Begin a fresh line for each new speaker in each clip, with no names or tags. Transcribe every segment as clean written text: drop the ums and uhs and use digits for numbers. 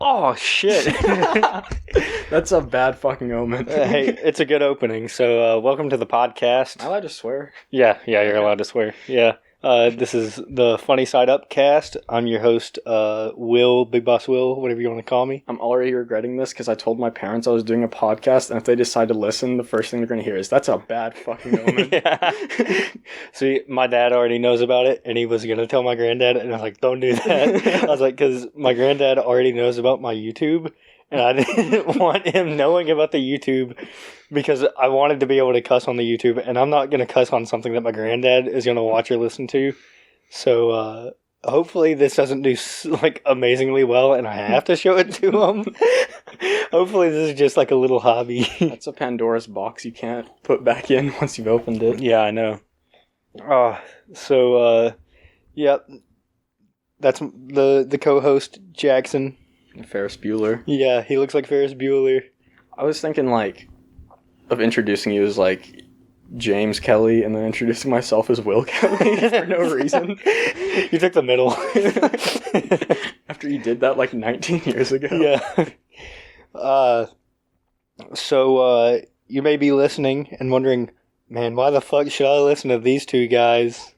Oh, shit.
That's a bad fucking omen.
Hey, it's a good opening. So, welcome to the podcast.
Am I allowed to swear?
Yeah, you're allowed to swear. Yeah. This is the Funny Side Up cast. I'm your host, Will, Big Boss Will, whatever you want to call me.
I'm already regretting this because I told my parents I was doing a podcast, and if they decide to listen, the first thing they're going to hear is, that's a bad fucking omen.
Yeah. See, my dad already knows about it, and he was going to tell my granddad, and I was like, don't do that. I was like, because my granddad already knows about my YouTube, and I didn't want him knowing about the YouTube because I wanted to be able to cuss on the YouTube, and I'm not going to cuss on something that my granddad is going to watch or listen to. So, hopefully this doesn't do, like, amazingly well, and I have to show it to him. Hopefully this is just, like, a little hobby.
That's a Pandora's box you can't put back in once you've opened it.
Yeah, I know. Yeah, that's the co-host, Jackson.
Ferris Bueller.
Yeah, he looks like Ferris Bueller.
I was thinking, like, of introducing you as, like, James Kelly, and then introducing myself as Will Kelly for no reason.
You took the middle.
After you did that, like, 19 years ago.
Yeah. So, you may be listening and wondering, man, why the fuck should I listen to these two guys?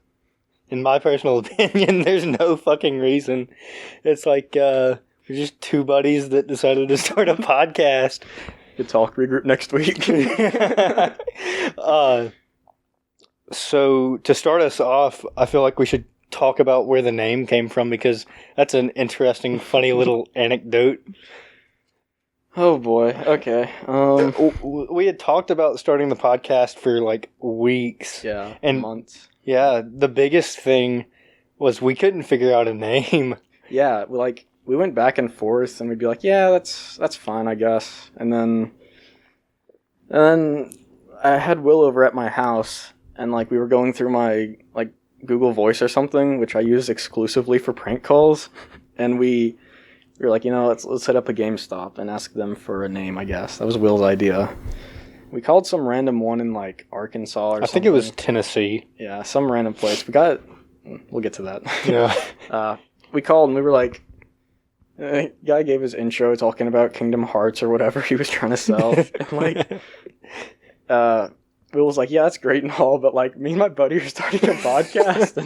In my personal opinion, there's no fucking reason. It's like, we're just two buddies that decided to start a podcast.
Good talk, regroup next week.
So, to start us off, I feel like we should talk about where the name came from because that's an interesting, funny little anecdote.
Oh boy, okay.
We had talked about starting the podcast for like weeks.
Yeah,
and
months.
Yeah, the biggest thing was we couldn't figure out a name.
Yeah, we went back and forth, and we'd be like, yeah, that's fine, I guess. And then I had Will over at my house, and like we were going through my like Google Voice or something, which I use exclusively for prank calls, and we were like, let's set up a GameStop and ask them for a name. I guess that was Will's idea. We called some random one in like Arkansas or something.
I think it was Tennessee.
Yeah, some random place. We'll get to that.
Yeah.
We called and we were like, guy gave his intro talking about Kingdom Hearts or whatever he was trying to sell. And like, Will was like, yeah, that's great and all, but like me and my buddy are starting a podcast,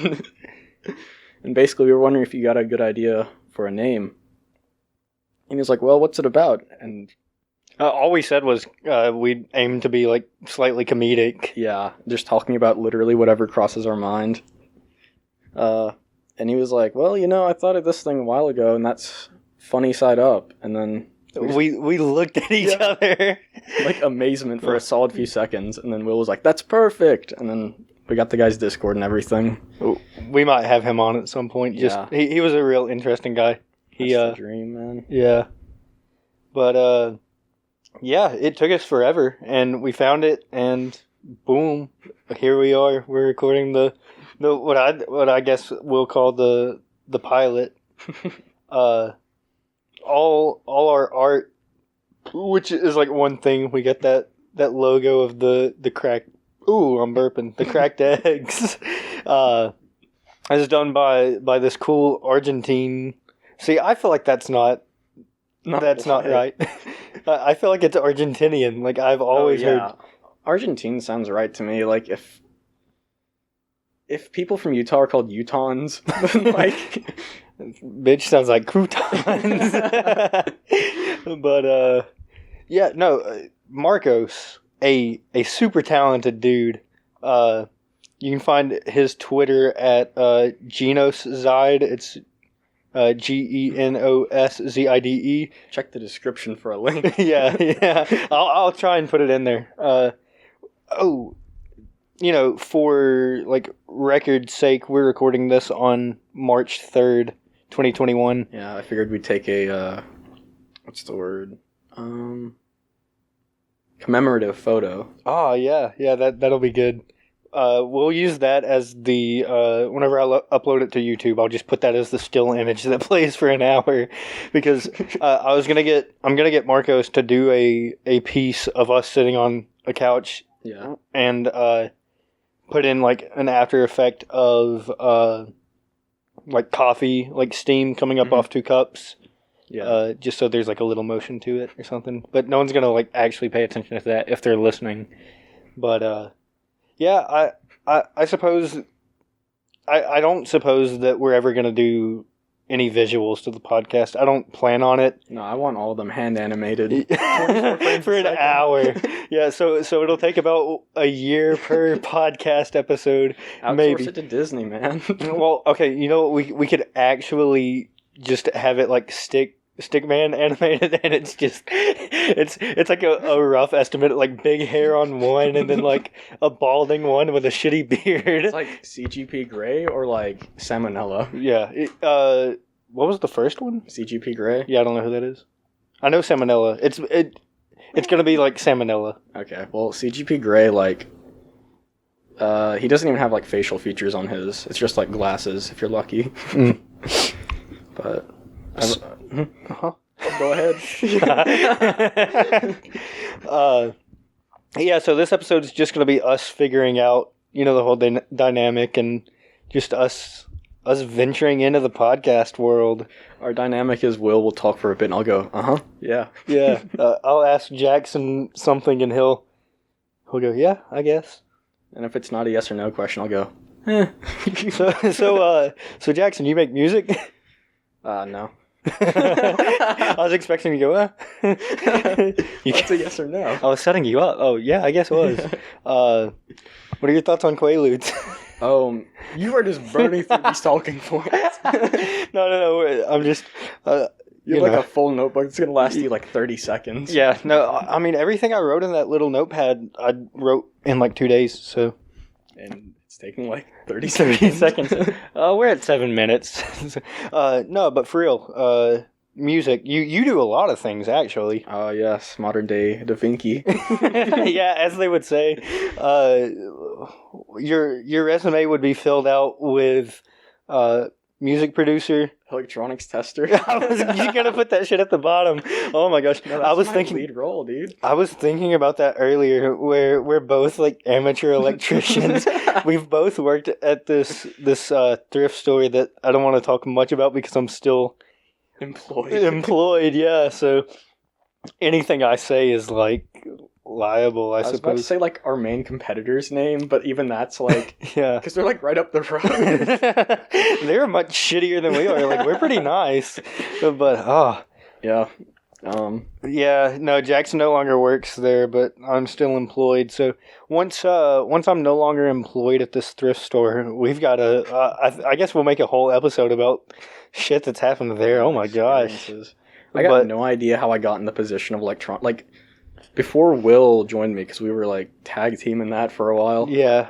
and basically we were wondering if you got a good idea for a name. And he was like, well, what's it about? And
all we said was we aim to be like slightly comedic.
Yeah, just talking about literally whatever crosses our mind. And he was like, well, I thought of this thing a while ago, and that's Funny Side Up. And then
we looked at each other.
Like amazement for a solid few seconds. And then Will was like, that's perfect. And then we got the guy's Discord and everything.
We might have him on at some point. He was a real interesting guy.
That's the dream, man.
Yeah. But, yeah, it took us forever, and we found it, and boom, here we are. We're recording the what I guess we'll call the pilot. All our art, which is like one thing. We got that logo of the cracked. Ooh, I'm burping. The cracked eggs. Is done by this cool Argentine. See, I feel like that's not right. I feel like it's Argentinian. Like I've always heard.
Argentine sounds right to me. Like if people from Utah are called Utahns, like
bitch sounds like croutons. But yeah, no, Marcos, a super talented dude. You can find his Twitter at Genoszide. It's Genoszide.
Check the description for a link.
yeah. I'll try and put it in there. For like record's sake, we're recording this on March 3rd, 2021.
Yeah, I figured we'd take a what's the word? Commemorative photo.
Oh yeah, that'll be good. We'll use that as the whenever I upload it to YouTube, I'll just put that as the still image that plays for an hour, because I'm gonna get Marcos to do a piece of us sitting on a couch, and put in like an after effect of like coffee, like steam coming up off two cups,
Yeah.
just so there's like a little motion to it or something. But no one's gonna like actually pay attention to that if they're listening. But yeah, I suppose I don't suppose that we're ever gonna do any visuals to the podcast. I don't plan on it.
No, I want all of them hand animated.
For an hour. Yeah, so it'll take about a year per podcast episode.
Outsource
maybe.
it to Disney, man.
Well, okay, you know what? We could actually just have it like Stickman animated, and it's just it's like a rough estimate, like big hair on one, and then like a balding one with a shitty beard.
It's like CGP Grey or like Salmonella.
Yeah. What was the first one?
CGP Grey?
Yeah, I don't know who that is. I know Salmonella. It's gonna be like Salmonella.
Okay, well, CGP Grey, like, he doesn't even have like facial features on his. It's just like glasses, if you're lucky.
Mm.
But
Uh-huh.
go ahead.
Yeah, so this episode is just going to be us figuring out, the whole dynamic and just us venturing into the podcast world.
Our dynamic is will talk for a bit and I'll go, yeah.
Yeah, I'll ask Jackson something and he'll go, yeah, I guess.
And if it's not a yes or no question, I'll go, eh.
So Jackson, you make music?
No.
I was expecting you to go,
It's a yes or no.
I was setting you up. Oh, yeah, I guess it was. What are your thoughts on Quaaludes?
You are just burning through these talking points.
No. I'm just...
You have like a full notebook. It's going to last you like 30 seconds.
Yeah, no, I mean, everything I wrote in that little notepad, I wrote in like 2 days, so...
And it's taking like 30
seconds. We're at 7 minutes. No, but for real, music. You do a lot of things, actually.
Oh, yes. Modern day Da Vinci.
Yeah, as they would say. Your resume would be filled out with music producer.
Electronics tester.
I was just gonna put that shit at the bottom. Oh my gosh.
No,
I was
my
thinking
lead role, dude.
I was thinking about that earlier where we're both like amateur electricians. We've both worked at this thrift store that I don't want to talk much about because I'm still employed, yeah. So anything I say is like liable, I
was about to
suppose.
say like our main competitor's name, but even that's like
Yeah.
because they're like right up the road.
They're much shittier than we are. Like we're pretty nice. But
Yeah.
yeah, no, Jackson no longer works there, but I'm still employed. So once I'm no longer employed at this thrift store, we've got I guess we'll make a whole episode about shit that's happened there. Oh my gosh.
I got no idea how I got in the position of like before Will joined me, because we were like tag teaming that for a while.
Yeah.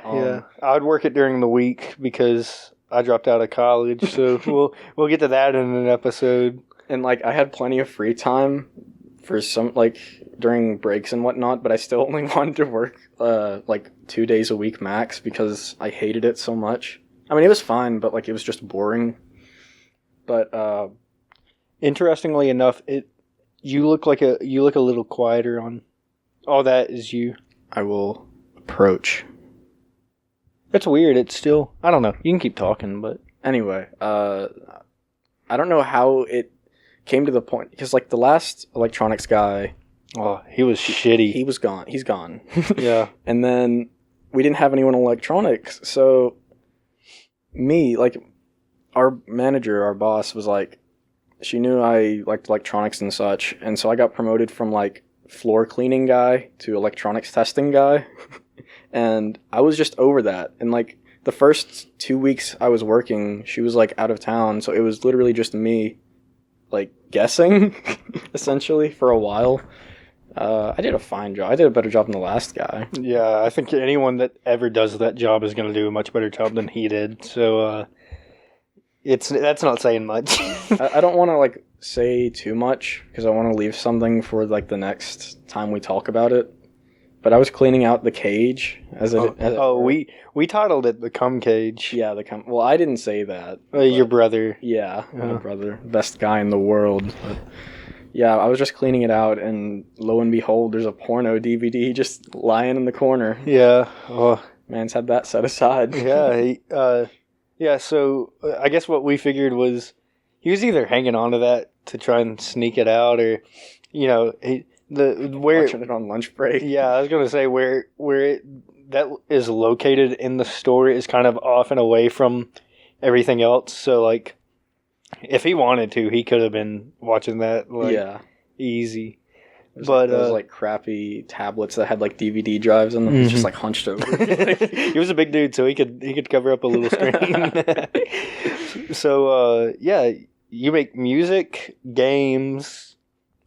I would work it during the week because I dropped out of college. So we'll get to that in an episode.
And like I had plenty of free time for some like during breaks and whatnot, but I still only wanted to work like 2 days a week max because I hated it so much. I mean, it was fine, but like it was just boring. But
interestingly enough, you look a little quieter on. All that is you.
I will approach.
That's weird. It's still... I don't know. You can keep talking, but...
Anyway, I don't know how it came to the point, because like the last electronics guy...
Oh, he was shitty.
He was gone. He's gone.
Yeah.
And then we didn't have anyone in electronics, so me, like, our manager, our boss, was like... She knew I liked electronics and such, and so I got promoted from like floor cleaning guy to electronics testing guy. And I was just over that. And like the first 2 weeks I was working, she was like out of town, so it was literally just me like guessing essentially for a while. I did a fine job. I did a better job than the last guy.
Yeah, I think anyone that ever does that job is going to do a much better job than he did. So that's not saying much.
I don't want to like say too much because I want to leave something for like the next time we talk about it. But I was cleaning out the cage
we titled it the cum cage.
Yeah, well, I didn't say that.
Your brother.
Yeah, my brother, best guy in the world. But yeah, I was just cleaning it out, and lo and behold, there's a porno DVD just lying in the corner.
Yeah. Oh.
Man's had that set aside.
Yeah. Yeah. So I guess what we figured was he was either hanging on to that to try and sneak it out, or where
Watching it on lunch break.
Yeah, I was gonna say where that is located in the store is kind of off and away from everything else. So like, if he wanted to, he could have been watching that easy. But
those like crappy tablets that had like DVD drives in them. He's just like hunched over.
He was a big dude, so he could cover up a little screen. So you make music, games.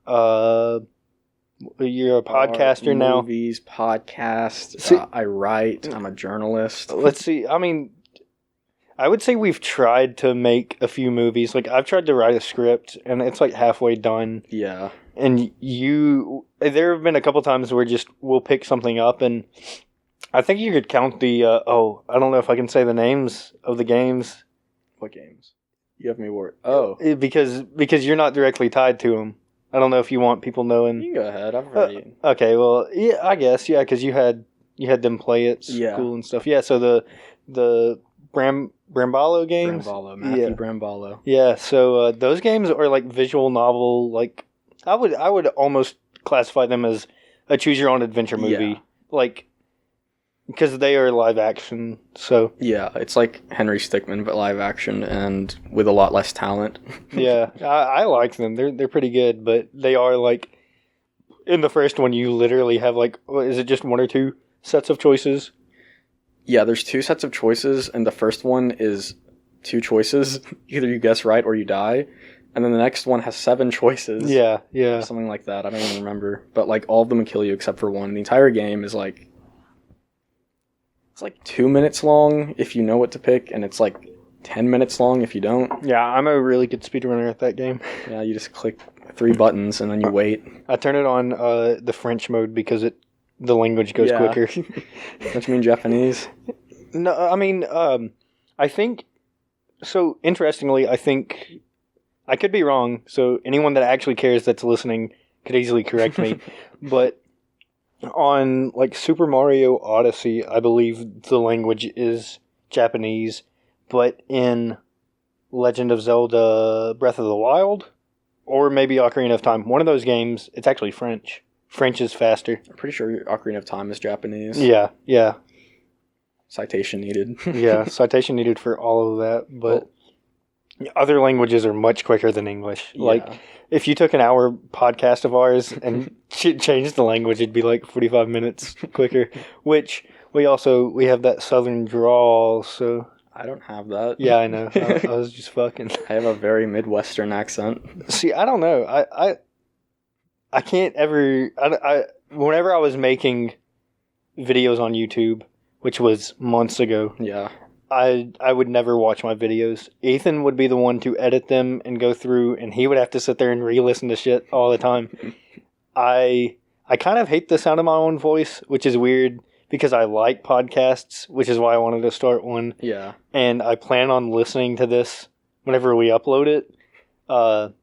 You're a podcaster now.
Movies, podcasts. I write. I'm a journalist.
Let's see. I mean, I would say we've tried to make a few movies. Like, I've tried to write a script, and it's like halfway done.
Yeah.
And there have been a couple times where we'll pick something up, and I think you could count the. I don't know if I can say the names of the games.
What games? You have me worried. Oh,
because you're not directly tied to them. I don't know if you want people knowing.
You can go ahead. I've already.
Okay, well, yeah, I guess, yeah, because you had them play at school and stuff. Yeah, so the Bramballo games.
Matthew Bramballo.
Yeah, so those games are like visual novel. Like I would almost classify them as a choose your own adventure movie. Like, because they are live action. So
yeah, it's like Henry Stickmin but live action and with a lot less talent.
Yeah, I like them. They're pretty good, but they are like, in the first one you literally have like, is it just one or two sets of choices?
Yeah, there's two sets of choices, and the first one is two choices. Either you guess right or you die. And then the next one has 7 choices.
Yeah.
Something like that. I don't even remember. But like all of them will kill you except for one. The entire game is like, it's like 2 minutes long if you know what to pick, and it's like 10 minutes long if you don't.
Yeah, I'm a really good speedrunner at that game.
Yeah, you just click 3 buttons and then you wait.
I turn it on the French mode because the language goes quicker.
Don't you mean Japanese?
No, I mean, I think, so interestingly, I think, I could be wrong, so anyone that actually cares that's listening could easily correct me, but on like Super Mario Odyssey, I believe the language is Japanese, but in Legend of Zelda Breath of the Wild, or maybe Ocarina of Time, one of those games, it's actually French. French is faster.
I'm pretty sure Ocarina of Time is Japanese.
Yeah.
Citation needed.
Yeah, citation needed for all of that, but other languages are much quicker than English. Yeah. Like, if you took an hour podcast of ours and changed the language, it'd be like 45 minutes quicker, which we have that southern drawl, so...
I don't have that.
Yeah, I know. I was just fucking...
I have a very Midwestern accent.
See, I don't know. I can't ever... whenever I was making videos on YouTube, which was months ago...
Yeah.
I would never watch my videos. Ethan would be the one to edit them and go through, and he would have to sit there and re-listen to shit all the time. I kind of hate the sound of my own voice, which is weird because I like podcasts, which is why I wanted to start one.
Yeah.
And I plan on listening to this whenever we upload it. But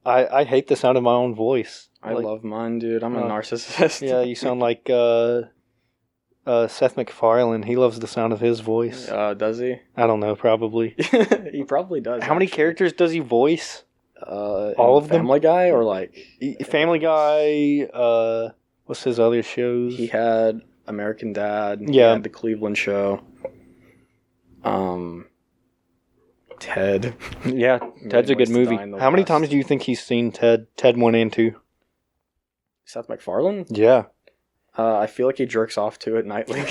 I hate the sound of my own voice.
I love mine, dude. I'm a narcissist.
Yeah, you sound like... Seth MacFarlane, he loves the sound of his voice.
Does he?
I don't know, probably.
He probably does.
How many characters does he voice? All of them?
Family Guy or like...
Family Guy, what's his other shows?
He had American Dad.
Yeah.
He had The Cleveland Show. Ted.
Yeah, Ted's a good movie. How many times do you think he's seen Ted 1 and 2?
Seth MacFarlane?
Yeah.
I feel like he jerks off to it nightly.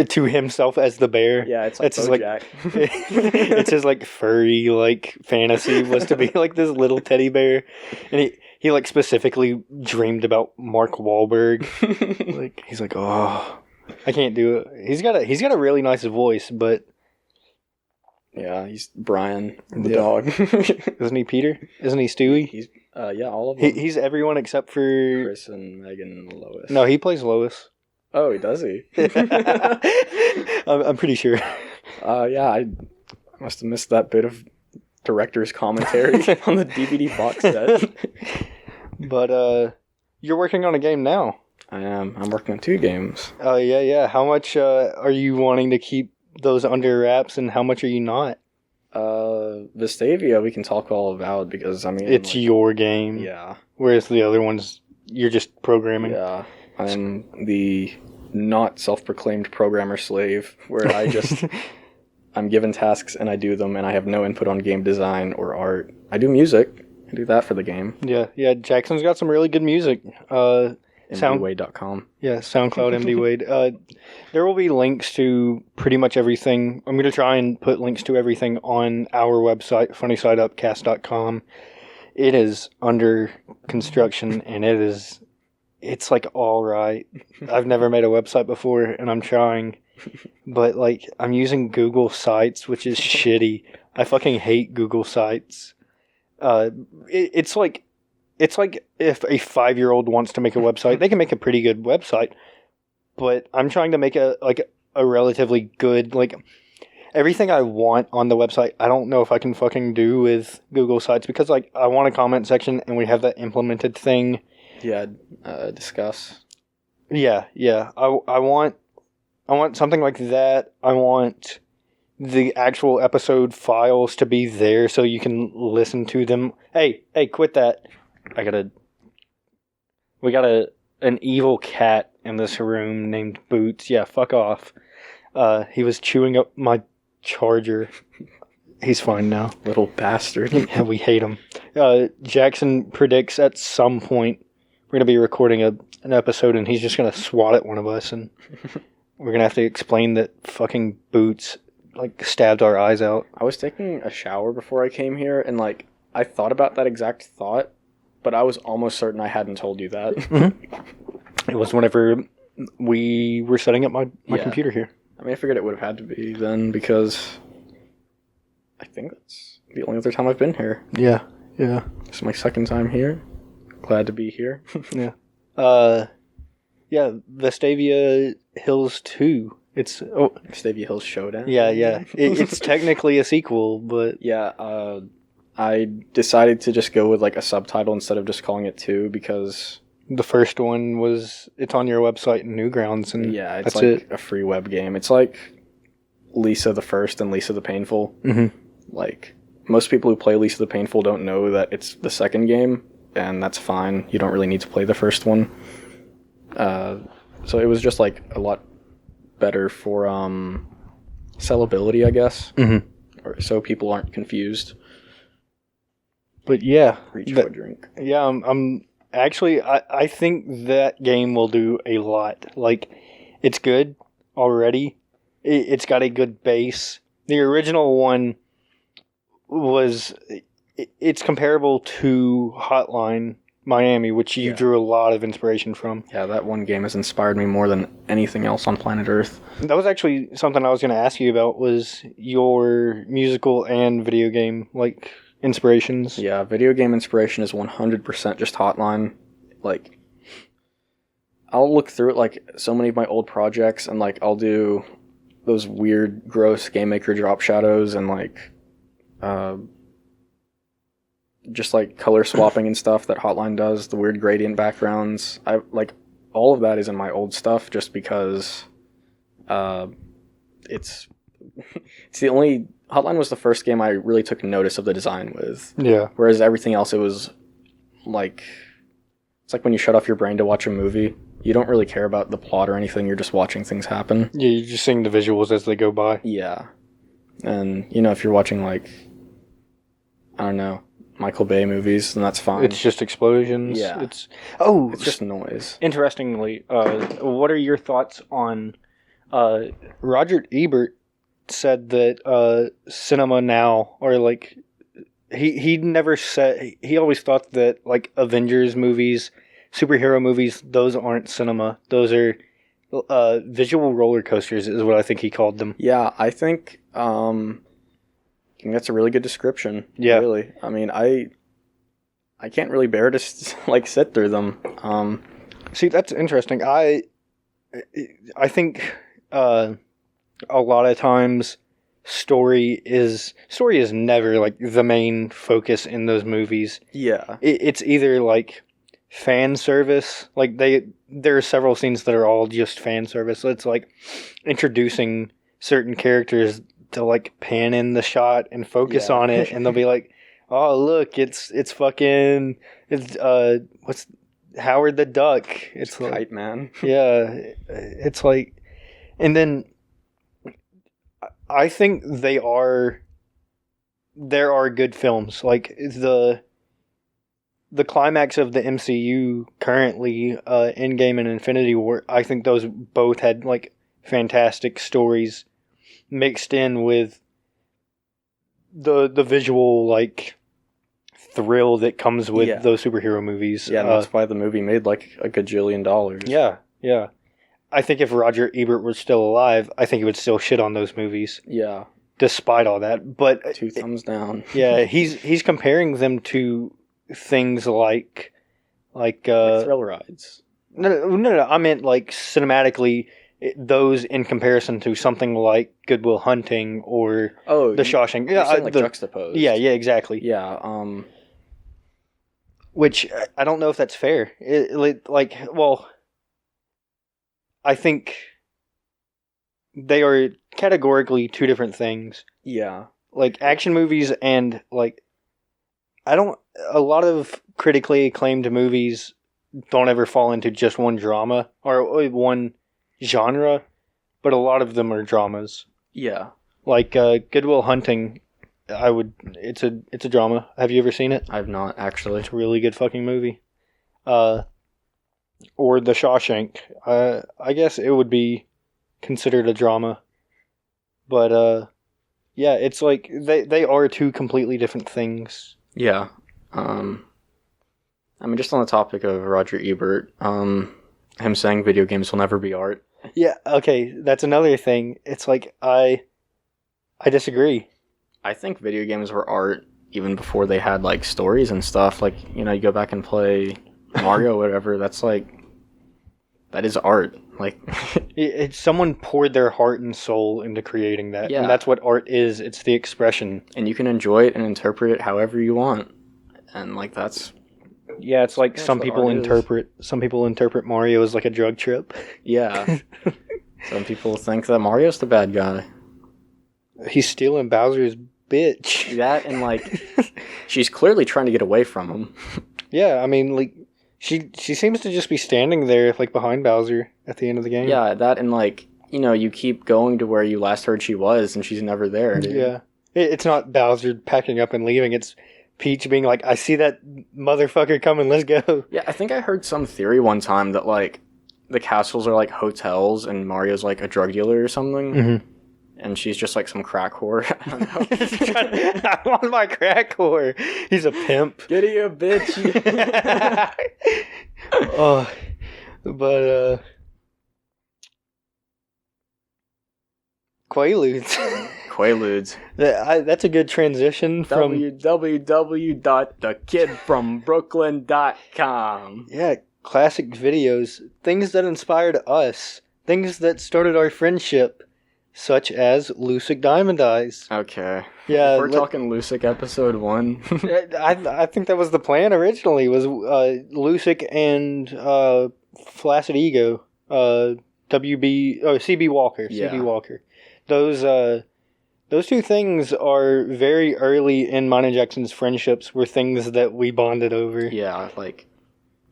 To himself as the bear.
Yeah, it's like BoJack.
It's his like furry like fantasy was to be like this little teddy bear, and he like specifically dreamed about Mark Wahlberg. Like he's like, oh, I can't do it. He's got a really nice voice, but
yeah, he's Brian the dog.
Isn't he Peter? Isn't he Stewie?
He's all of them.
He's everyone except for
Chris and Megan and Lois.
No, he plays Lois.
Oh, does he?
I'm pretty sure.
Yeah, I must have missed that bit of director's commentary on the DVD box set.
But you're working on a game now.
I am. I'm working on 2 games.
Oh yeah. How much are you wanting to keep those under wraps, and how much are you not?
Vestavia, we can talk all about because, I mean...
It's
like,
your game.
Yeah.
Whereas the other ones, you're just programming.
Yeah. I'm the not self-proclaimed programmer slave, where I just... I'm given tasks and I do them, and I have no input on game design or art. I do music. I do that for the game.
Yeah. Jackson's got some really good music.
MDWade.com.
Yeah, SoundCloud, MD Wade. There will be links to pretty much everything. I'm going to try and put links to everything on our website, funnysideupcast.com. It is under construction, and it's like all right. I've never made a website before, and I'm trying. But, like, I'm using Google Sites, which is shitty. I fucking hate Google Sites. It's like if a 5-year-old wants to make a website, they can make a pretty good website. But I'm trying to make a relatively good, like, everything I want on the website, I don't know if I can fucking do with Google Sites because, like, I want a comment section and we have that implemented thing.
Yeah, discuss.
Yeah. I want something like that. I want the actual episode files to be there so you can listen to them. Hey, quit that. We got an evil cat in this room named Boots. Yeah, fuck off. He was chewing up my charger. He's fine now.
Little bastard.
Yeah, we hate him. Jackson predicts at some point we're going to be recording an episode and he's just going to swat at one of us and we're going to have to explain that fucking Boots, like, stabbed our eyes out.
I was taking a shower before I came here, and, like, I thought about that exact thought, but I was almost certain I hadn't told you that.
Mm-hmm. It was whenever we were setting up my computer here.
I mean, I figured it would have had to be then, because I think that's the only other time I've been here.
Yeah.
It's my second time here. Glad to be here.
Yeah. Yeah, Vestavia Hills 2. It's
Vestavia Hills Showdown.
Yeah. It's technically a sequel, but
yeah. I decided to just go with like a subtitle instead of just calling it 2 because
the first one it's on your website in Newgrounds, and
yeah, it's
that's
like a free web game. It's like Lisa the First and Lisa the Painful.
Mm-hmm.
Like most people who play Lisa the Painful don't know that it's the second game, and that's fine. You don't really need to play the first one. So it was just like a lot better for sellability, I guess, or so people aren't confused.
But yeah,
Reach for a drink.
Yeah, I'm actually I think that game will do a lot. Like, it's good already. It's got a good base. The original one it's comparable to Hotline Miami, which you drew a lot of inspiration from.
Yeah, that one game has inspired me more than anything else on planet Earth.
That was actually something I was going to ask you about, was your musical and video game, like, inspirations.
Yeah, video game inspiration is 100% just Hotline. Like, I'll look through it, like, so many of my old projects, and, like, I'll do those weird, gross Game Maker drop shadows and, like, just like color swapping and stuff that Hotline does, the weird gradient backgrounds. I like all of that is in my old stuff just because it's the only Hotline was the first game I really took notice of the design with.
Yeah.
Whereas everything else, it was like, it's like when you shut off your brain to watch a movie. You don't really care about the plot or anything. You're just watching things happen.
Yeah, you're just seeing the visuals as they go by.
Yeah. And, you know, if you're watching, like, I don't know, Michael Bay movies, then that's fine.
It's just explosions.
Yeah.
It's
just noise.
Interestingly, what are your thoughts on Roger Ebert said that cinema now, or like he never said, he always thought that like Avengers movies, superhero movies, those aren't cinema. Those are visual roller coasters is what I think he called them.
Yeah, I think that's a really good description.
Yeah.
Really. I mean, I can't really bear to like sit through them.
See, that's interesting. I think a lot of times story is never like the main focus in those movies.
Yeah.
It's either like fan service, like there are several scenes that are all just fan service. So it's like introducing certain characters they'll like pan in the shot and focus
Yeah.
on it, and they'll be like, "Oh, look, it's fucking it's what's Howard the Duck?" It's like,
Kite Man.
yeah, it's like, and then I think there are good films. Like the climax of the MCU currently, Endgame and Infinity War, I think those both had like fantastic stories mixed in with the visual like thrill that comes with
Yeah.
those superhero movies.
Yeah, and that's why the movie made like a gajillion dollars.
Yeah, yeah. I think if Roger Ebert was still alive, I think he would still shit on those movies,
Yeah.
despite all that. But
2 thumbs down.
yeah, he's comparing them to things like
Like thrill rides.
no. I meant like cinematically, those in comparison to something like Good Will Hunting or
Oh,
The Shawshank.
you're saying like juxtaposed.
Yeah, exactly.
Yeah.
Which I don't know if that's fair. I think they are categorically two different things.
Yeah.
Like action movies and like a lot of critically acclaimed movies don't ever fall into just one drama or one genre, but a lot of them are dramas.
Yeah.
Like Good Will Hunting, it's a drama. Have you ever seen it?
I've not actually.
It's a really good fucking movie. Or The Shawshank. I guess it would be considered a drama. But yeah, it's like they are two completely different things.
Yeah. I mean, just on the topic of Roger Ebert, him saying video games will never be art.
Yeah, okay, that's another thing. It's like I disagree.
I think video games were art even before they had like stories and stuff. Like, you know, you go back and play Mario, whatever. That's like, that is art. Like,
It's someone poured their heart and soul into creating that,
Yeah.
and that's what art is. It's the expression.
and you can enjoy it and interpret it however you want. And like, that's,
Yeah, it's like
That's
some
what
people
art is.
interpret Mario as like a drug trip.
yeah. Some people think that Mario's the bad guy.
He's stealing Bowser's bitch.
That and like, she's clearly trying to get away from him.
Yeah, I mean, like she seems to just be standing there like behind Bowser at the end of the game.
Yeah, that and like, you know, you keep going to where you last heard she was and she's never there, dude.
Yeah. It's not Bowser packing up and leaving. It's Peach being like, "I see that motherfucker coming. Let's go."
Yeah, I think I heard some theory one time that like the castles are like hotels and Mario's like a drug dealer or something.
Mm-hmm.
And she's just like some crack whore. I don't know.
I want my crack whore. He's a pimp.
Giddy a bitch.
Oh, but Quaaludes.
Quaaludes.
That's a good transition from
www.thekidfrombrooklyn.com.
yeah, classic videos, things that inspired us, things that started our friendship, such as Lucic Diamond Eyes.
Okay.
Yeah,
If we're talking Lucic episode 1.
I think that was the plan originally. Was Lucic and Flaccid Ego, CB Walker,
Yeah.
CB Walker. Those two things are very early in mine and Jackson's friendships. Were things that we bonded over.
Yeah, like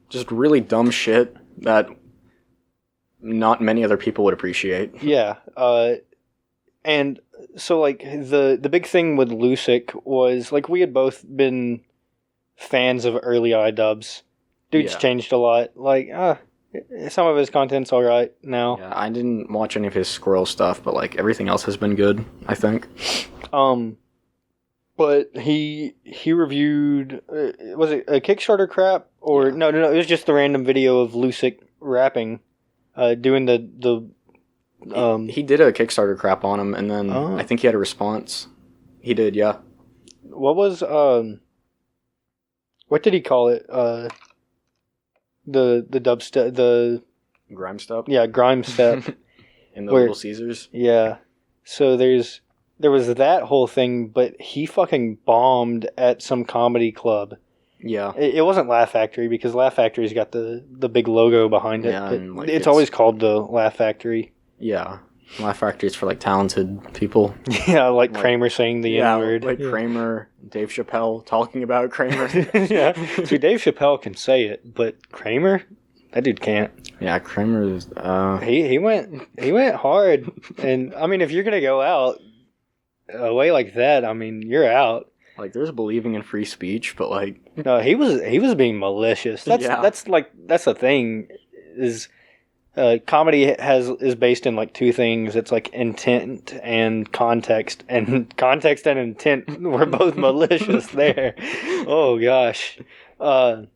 just really dumb shit that not many other people would appreciate.
Yeah. And so like the big thing with Lucic was like we had both been fans of early iDubbbz. Dude's
Yeah.
changed a lot. Like some of his content's all right now.
Yeah, I didn't watch any of his squirrel stuff, but like everything else has been good, I think.
But he reviewed was it a Kickstarter crap or no, it was just the random video of Lucic rapping, doing the
He did a Kickstarter crap on him, and then
Oh.
I think he had a response. He did, yeah.
what was what did he call it? The dubstep, the
Grime stuff.
grime step.
In the
Where-
Little Caesars.
Yeah. So there was that whole thing, but he fucking bombed at some comedy club.
Yeah.
It wasn't Laugh Factory because Laugh Factory's got the big logo behind it.
Yeah,
but
and, like,
it's
it's-
always called the Laugh Factory.
Yeah. Laugh Factory is for like talented people.
Yeah, like Kramer saying the N-word.
Like Kramer, Dave Chappelle talking about Kramer.
Yeah. See, Dave Chappelle can say it, but Kramer, that dude can't.
Yeah, Kramer is.
He went hard, and I mean, if you're gonna go out a way like that, I mean, you're out.
Like, there's believing in free speech, but like,
No, he was being malicious. That's the thing is. Comedy is based in like two things. It's like intent and context, and context and intent were both malicious there. Oh gosh,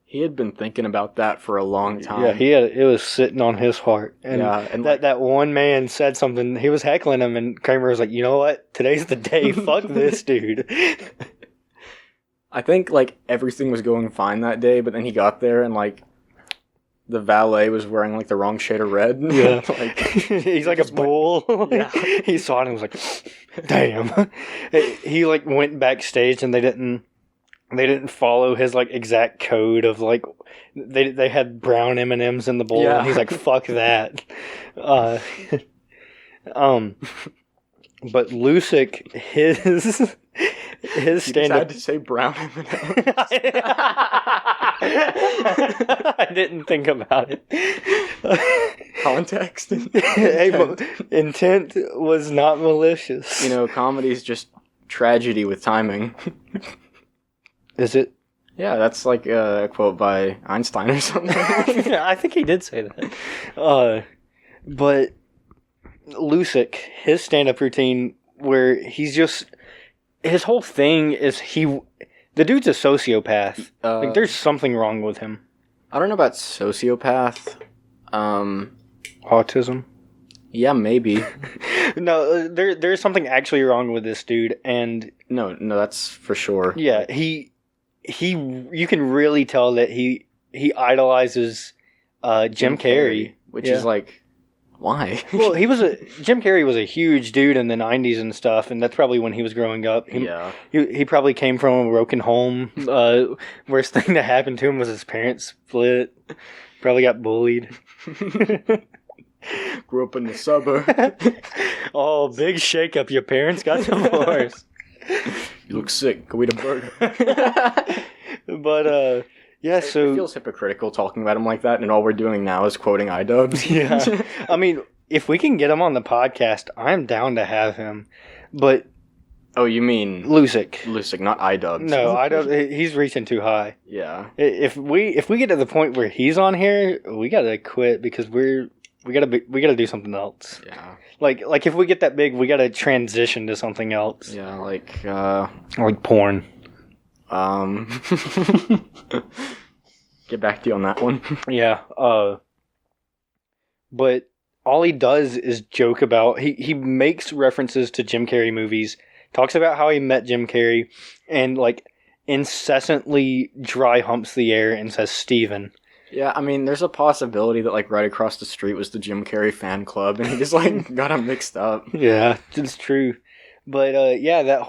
he had been thinking about that for a long time.
Yeah, it was sitting on his heart. And that one man said something. He was heckling him, and Kramer was like, "You know what? Today's the day. Fuck this dude."
I think like everything was going fine that day, but then he got there and like. The valet was wearing like the wrong shade of red.
Yeah, like he's like a bull. Yeah. He saw it and was like, "Damn!" He like went backstage and they didn't follow his like exact code of like they had brown M&Ms in the bowl. Yeah. And he's like, "Fuck that." But Lusick, his stand-up...
had to say brown M&Ms.
I didn't think about it.
Context.
Intent was not malicious.
You know, comedy's just tragedy with timing.
Is it?
Yeah, that's like a quote by Einstein or something.
I think he did say that. But Lusick, his stand-up routine where he's just... His whole thing is the dude's a sociopath. Like, there's something wrong with him.
I don't know about sociopath.
Autism?
Yeah, maybe.
No, there's something actually wrong with this dude, and...
No, that's for sure.
Yeah, you can really tell that he idolizes Jim Carrey.
Which is like... Why?
Well, Jim Carrey was a huge dude in the 90s and stuff, and that's probably when he was growing up. He probably came from a broken home. Worst thing that happened to him was his parents split. Probably got bullied.
Grew up in the suburb.
Oh, big shakeup. Your parents got divorced.
You look sick. Go eat a burger.
But, yeah, so...
It feels hypocritical talking about him like that, and all we're doing now is quoting iDubbbz.
Yeah. I mean, if we can get him on the podcast, I'm down to have him. But...
Oh, you mean...
Lusick,
not iDubbbz.
No, iDubbbz, he's reaching too high.
Yeah.
If we get to the point where he's on here, we gotta quit, because we gotta do something else.
Yeah.
Like if we get that big, we gotta transition to something else.
Yeah, like
porn.
Get back to you on that one.
Yeah. But all he does is joke about... He makes references to Jim Carrey movies, talks about how he met Jim Carrey, and, like, incessantly dry humps the air and says Steven.
Yeah, I mean, there's a possibility that, like, right across the street was the Jim Carrey fan club, and he just, like, got them mixed up.
Yeah, it's true. But, yeah,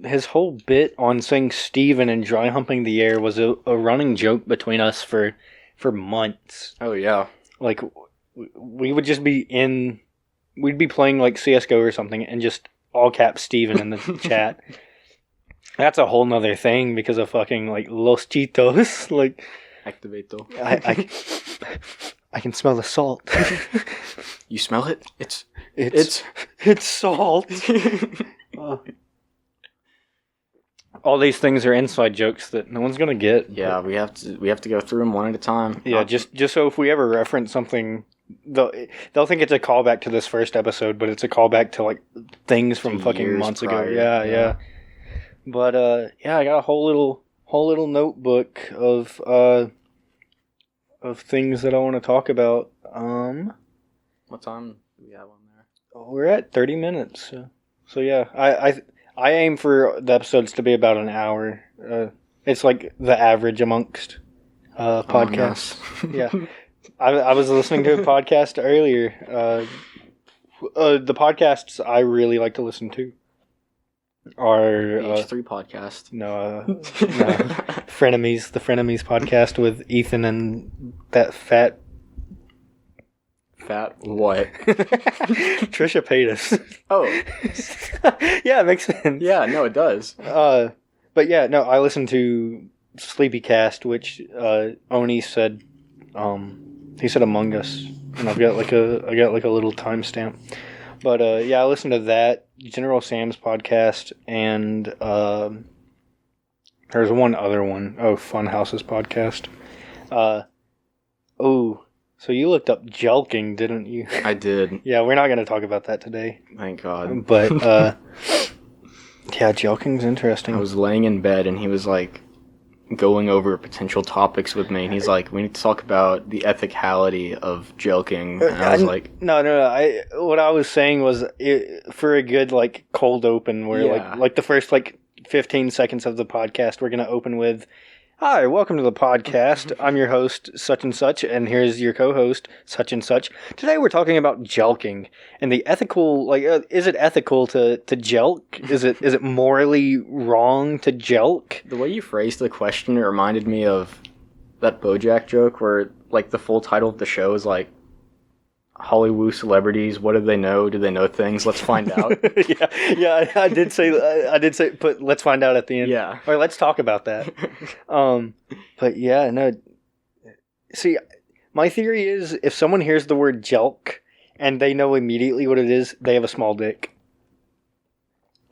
his whole bit on saying Steven and dry humping the air was a running joke between us for months.
Oh, yeah.
Like, we would just we'd be playing, like, CSGO or something, and just all cap Steven in the chat. That's a whole nother thing because of fucking, like, Los Chitos. Like,
Activato.
I can smell the salt.
You smell it?
It's salt. All these things are inside jokes that no one's gonna get.
Yeah, we have to go through them one at a time.
Yeah, just so if we ever reference something, they'll think it's a callback to this first episode, but it's a callback to like things from fucking months ago. Yeah. But yeah, I got a whole little notebook of things that I want to talk about.
What time do we have on there?
We're at 30 minutes. So yeah, I aim for the episodes to be about an hour. It's like the average amongst podcasts.
Oh, no.
Yeah. I was listening to a podcast earlier. The podcasts I really like to listen to are...
H3 podcast.
No. Frenemies. The Frenemies podcast with Ethan and that fat
Fat what?
Trisha Paytas.
Oh.
Yeah, it makes sense.
Yeah, no, it does.
But yeah, no, I listened to Sleepy Cast, which Oni said. He said Among Us, and I got like a little timestamp. But yeah, I listened to that General Sam's podcast, and there's one other one. Oh, Funhouse's podcast. So you looked up jelking, didn't you?
I did.
Yeah, we're not going to talk about that today.
Thank God.
But yeah, jelking's interesting.
I was laying in bed, and he was like going over potential topics with me, and he's like, we need to talk about the ethicality of jelking. And I was like,
no. What I was saying was for a good like cold open where like the first like 15 seconds of the podcast we're going to open with, hi, welcome to the podcast. I'm your host, such and such, and here's your co-host, such and such. Today we're talking about jelking and the ethical, like, is it ethical to jelk? Is it morally wrong to jelk?
The way you phrased the question, it reminded me of that BoJack joke where, like, the full title of the show is, like, Hollywood celebrities, what do they know? Do they know things? Let's find out.
yeah, I did say, but let's find out at the end.
Yeah.
Or let's talk about that. But yeah, no. See, my theory is if someone hears the word jelk and they know immediately what it is, they have a small dick.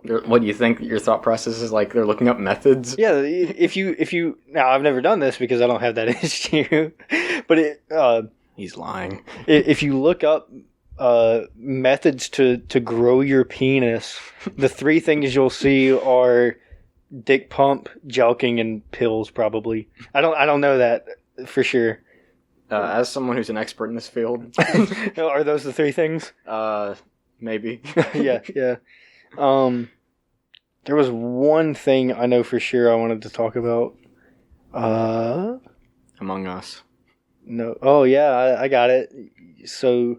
What do you think your thought process is like? They're looking up methods?
Yeah, if you now I've never done this because I don't have that issue, but
He's lying.
If you look up methods to grow your penis, the three things you'll see are dick pump, jelking, and pills. Probably. I don't know that for sure.
As someone who's an expert in this field,
are those the three things?
Maybe.
Yeah. There was one thing I know for sure I wanted to talk about.
Among Us.
No. Oh, yeah, I got it. So,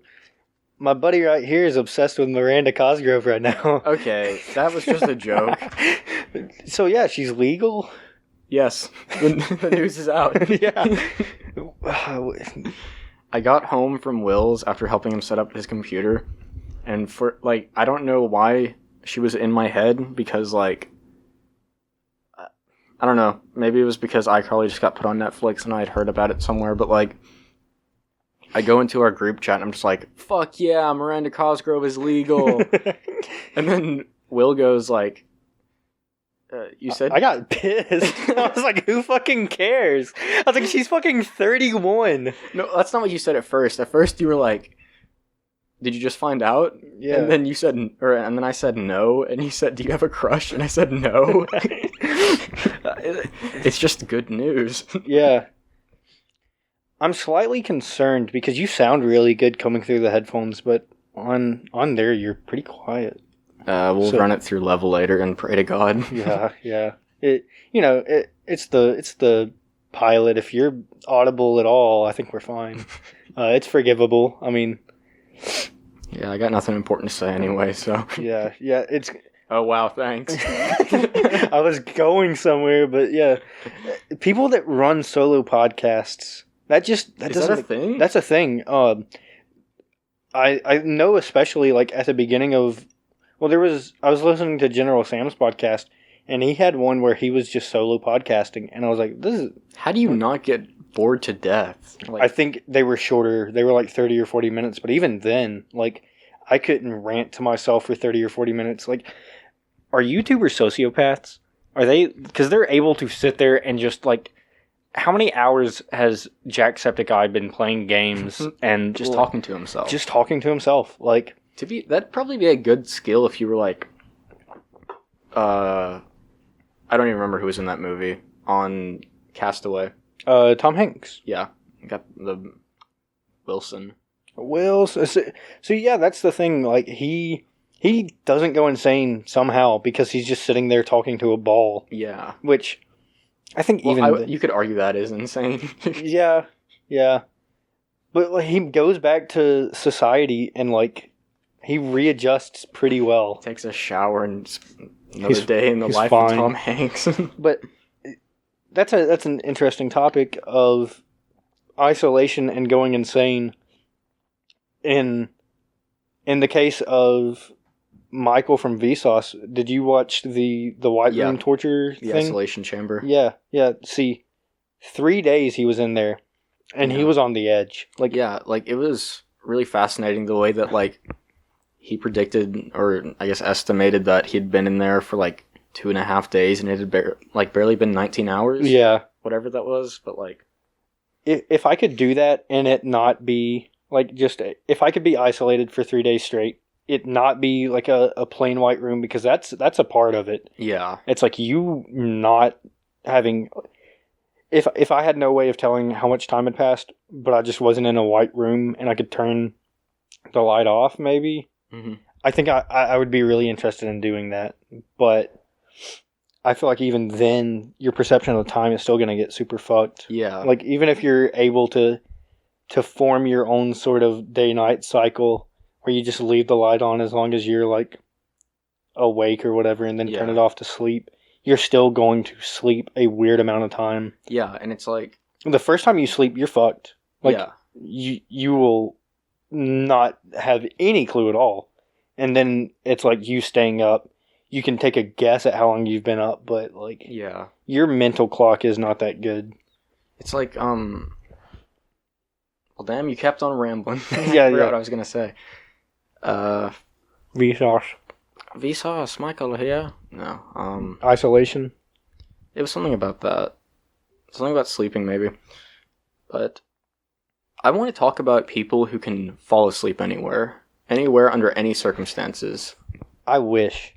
my buddy right here is obsessed with Miranda Cosgrove right now.
Okay, that was just a joke.
So, yeah, she's legal?
Yes, the news is out.
Yeah.
I got home from Will's after helping him set up his computer, and for, like, I don't know why she was in my head, because, like, I don't know. Maybe it was because iCarly just got put on Netflix and I had heard about it somewhere, but, like, I go into our group chat and I'm just like, fuck yeah, Miranda Cosgrove is legal. And then Will goes like, you said...
I got pissed. I was like, who fucking cares? I was like, she's fucking 31.
No, that's not what you said at first. At first you were like, did you just find out?
Yeah.
And then you said, and then I said no, and you said, do you have a crush? And I said no. It's just good news.
Yeah. I'm slightly concerned because you sound really good coming through the headphones, but on there you're pretty quiet.
We'll run it through level later and pray to God.
Yeah. It's the pilot. If you're audible at all, I think we're fine. It's forgivable. I mean,
yeah, I got nothing important to say anyway, so.
Yeah, it's...
Oh, wow, thanks.
I was going somewhere, but yeah. People that run solo podcasts,
is that a thing?
That's a thing. I know especially, like, at the beginning of... Well, I was listening to General Sam's podcast, and he had one where he was just solo podcasting, and I was like, this is...
How do you not get bored to death?
Like, I think they were shorter. They were like 30 or 40 minutes, but even then, like, I couldn't rant to myself for 30 or 40 minutes. Like, are YouTubers sociopaths? Are they... Because they're able to sit there and just, like... How many hours has Jacksepticeye been playing games and...
Just talking to himself.
Just talking to himself. Like...
That'd probably be a good skill if you were, like... I don't even remember who was in that movie. On Castaway.
Tom Hanks.
Yeah. Got the... Wilson.
So yeah, that's the thing. Like, he doesn't go insane somehow because he's just sitting there talking to a ball.
Yeah.
Which, I think
you could argue that is insane.
Yeah. But like, he goes back to society and, like, he readjusts pretty well.
Takes a shower and another day in the life of Tom Hanks.
But that's an interesting topic of isolation and going insane. in the case of Michael from Vsauce, did you watch the White Room torture
the
thing?
isolation chamber?
Yeah. See, 3 days he was in there, and he was on the edge.
It was really fascinating the way that he predicted, or I guess estimated, that he'd been in there for 2.5 days, and it had barely been 19 hours.
Yeah,
whatever that was. But
if I could do that and it not be if I could be isolated for 3 days straight, it not be a plain white room, because that's a part of it.
Yeah,
it's you not having. If I had no way of telling how much time had passed, but I just wasn't in a white room and I could turn the light off, maybe.
Mm-hmm.
I think I would be really interested in doing that, but I feel like even then, your perception of time is still going to get super fucked.
Yeah.
Even if you're able to form your own sort of day-night cycle, where you just leave the light on as long as you're awake or whatever, and then turn it off to sleep, you're still going to sleep a weird amount of time.
Yeah, and it's
the first time you sleep, you're fucked. You will not have any clue at all. And then it's you staying up. You can take a guess at how long you've been up, but your mental clock is not that good.
It's well, damn, you kept on rambling.
Yeah,
what I was gonna say.
Vsauce,
Michael here. No,
isolation.
It was something about that. Something about sleeping, maybe. But I want to talk about people who can fall asleep anywhere under any circumstances.
I wish.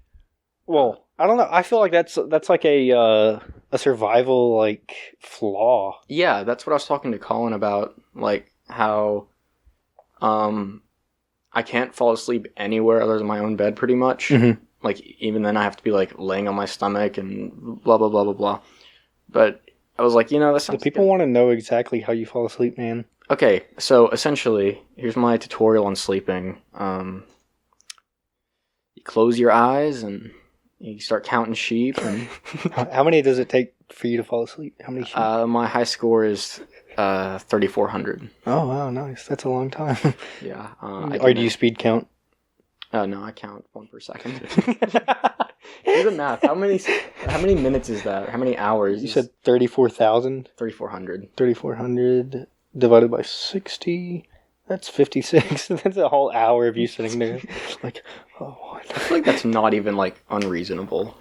Well, I don't know. I feel like that's a survival flaw.
Yeah, that's what I was talking to Colin about. How I can't fall asleep anywhere other than my own bed, pretty much.
Mm-hmm.
Even then I have to be laying on my stomach and blah blah blah blah blah. But I was that sounds
The people want to know exactly how you fall asleep, man.
Okay, so essentially, here's my tutorial on sleeping. You close your eyes and you start counting sheep. And
how many does it take for you to fall asleep? How many sheep?
My high score is 3,400.
Oh wow, nice. That's a long time.
Yeah.
Or do you speed count?
No, I count 1 per second. Do the math. How many minutes is that? How many hours?
You said 34,000?
3,400.
3,400 divided by 60. That's 56. That's a whole hour of you sitting there.
I feel that's not even unreasonable.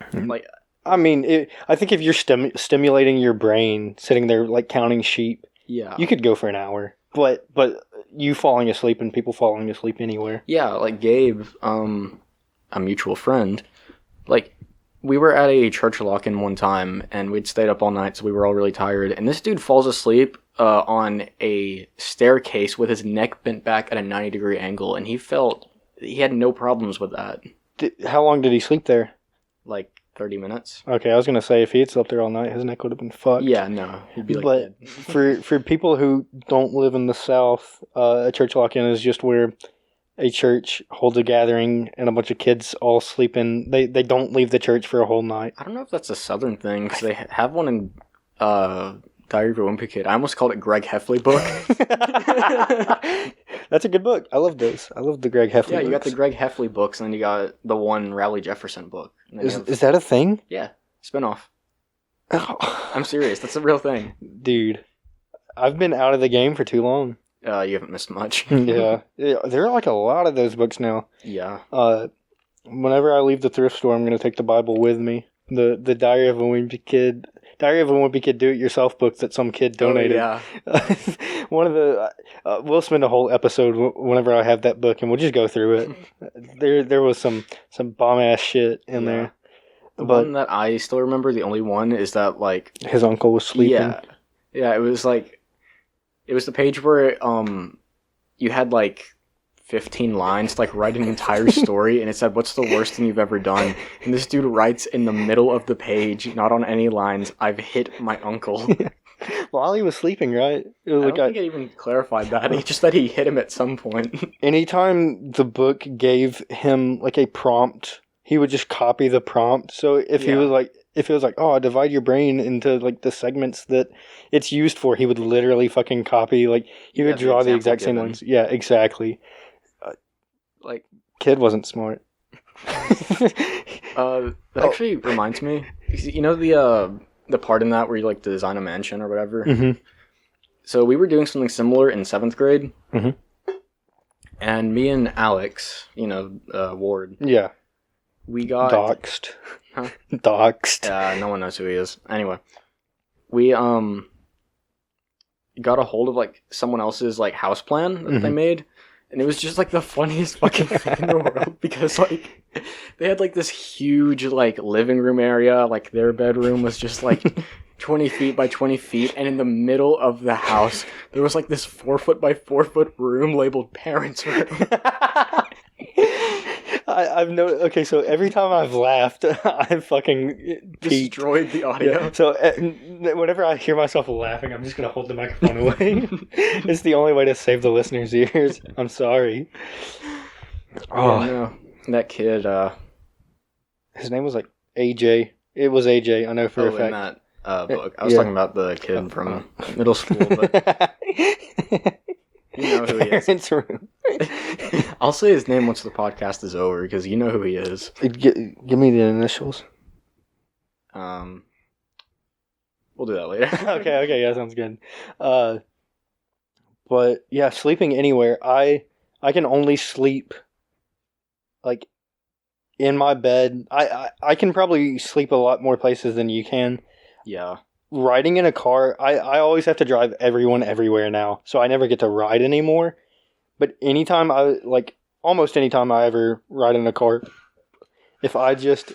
I mean, I think if you're stimulating your brain, sitting there counting sheep,
yeah,
you could go for an hour. But you falling asleep and people falling asleep anywhere.
Yeah, Gabe, a mutual friend, we were at a church lock-in one time, and we'd stayed up all night, so we were all really tired. And this dude falls asleep on a staircase with his neck bent back at a 90-degree angle, and he had no problems with that.
How long did he sleep there?
30 minutes.
Okay, I was gonna say if he had slept there all night, his neck would have been fucked.
Yeah, no, he'd be
But
dead.
for people who don't live in the South, a church lock-in is just where a church holds a gathering and a bunch of kids all sleep in. They don't leave the church for a whole night.
I don't know if that's a Southern thing, because they have one in Diary of a Wimpy Kid. I almost called it Greg Heffley book.
That's a good book. I love those. I love the Greg Heffley books.
Yeah, you got the Greg Heffley books, and then you got the one Rowley Jefferson book.
Is that a thing?
Yeah, spinoff. I'm serious. That's a real thing.
Dude, I've been out of the game for too long.
You haven't missed much.
Yeah. There are a lot of those books now.
Yeah.
Whenever I leave the thrift store, I'm going to take the Bible with me. The Diary of a Wimpy Kid do-it-yourself book that some kid donated.
Oh, yeah.
One of the we'll spend a whole episode whenever I have that book, and we'll just go through it. There was some bomb ass shit in there.
The one that I still remember, the only one, is that
his uncle was sleeping.
Yeah. It was it was the page where you had 15 lines to write an entire story, and it said, "What's the worst thing you've ever done?" And this dude writes in the middle of the page, not on any lines, "I've hit my uncle."
While he was sleeping, right? It was
I don't think it even clarified that. He just said he hit him at some point.
Anytime the book gave him a prompt, he would just copy the prompt. So if he was if it was oh, divide your brain into the segments that it's used for, he would literally fucking copy. He would draw the exact same ones. Yeah, exactly.
Like,
Kid wasn't smart.
that actually reminds me. You know the part in that where you like design a mansion or whatever.
Mm-hmm.
So we were doing something similar in 7th grade,
Mhm.
and me and Alex, Ward,
Yeah.
we got
Doxed.
Huh?
Doxed.
No one knows who he is. Anyway, we got a hold of like someone else's like house plan that they made, and it was just like the funniest fucking thing in the world because like they had like this huge like living room area, like their bedroom was just like 20 feet by 20 feet, and in the middle of the house there was like this 4 foot by 4 foot room labeled parents' room.
I've noticed. Okay, so every time I've laughed, I've fucking peaked.
Destroyed the audio.
Yeah, so whenever I hear myself laughing, I'm just gonna hold the microphone away. It's the only way to save the listeners' ears. I'm sorry.
Oh no, that kid.
His name was like AJ. It was AJ. I know for a fact.
In that book, I was talking about the kid from middle school, but you know who he is.
Parents' room.
I'll say his name once the podcast is over because you know who he is.
Give me the initials.
We'll do that later.
Okay, yeah, sounds good. But yeah, sleeping anywhere. I can only sleep like in my bed. I can probably sleep a lot more places than you can.
Yeah.
Riding in a car, I always have to drive everyone everywhere now, so I never get to ride anymore. But almost anytime I ever ride in a car, if I just...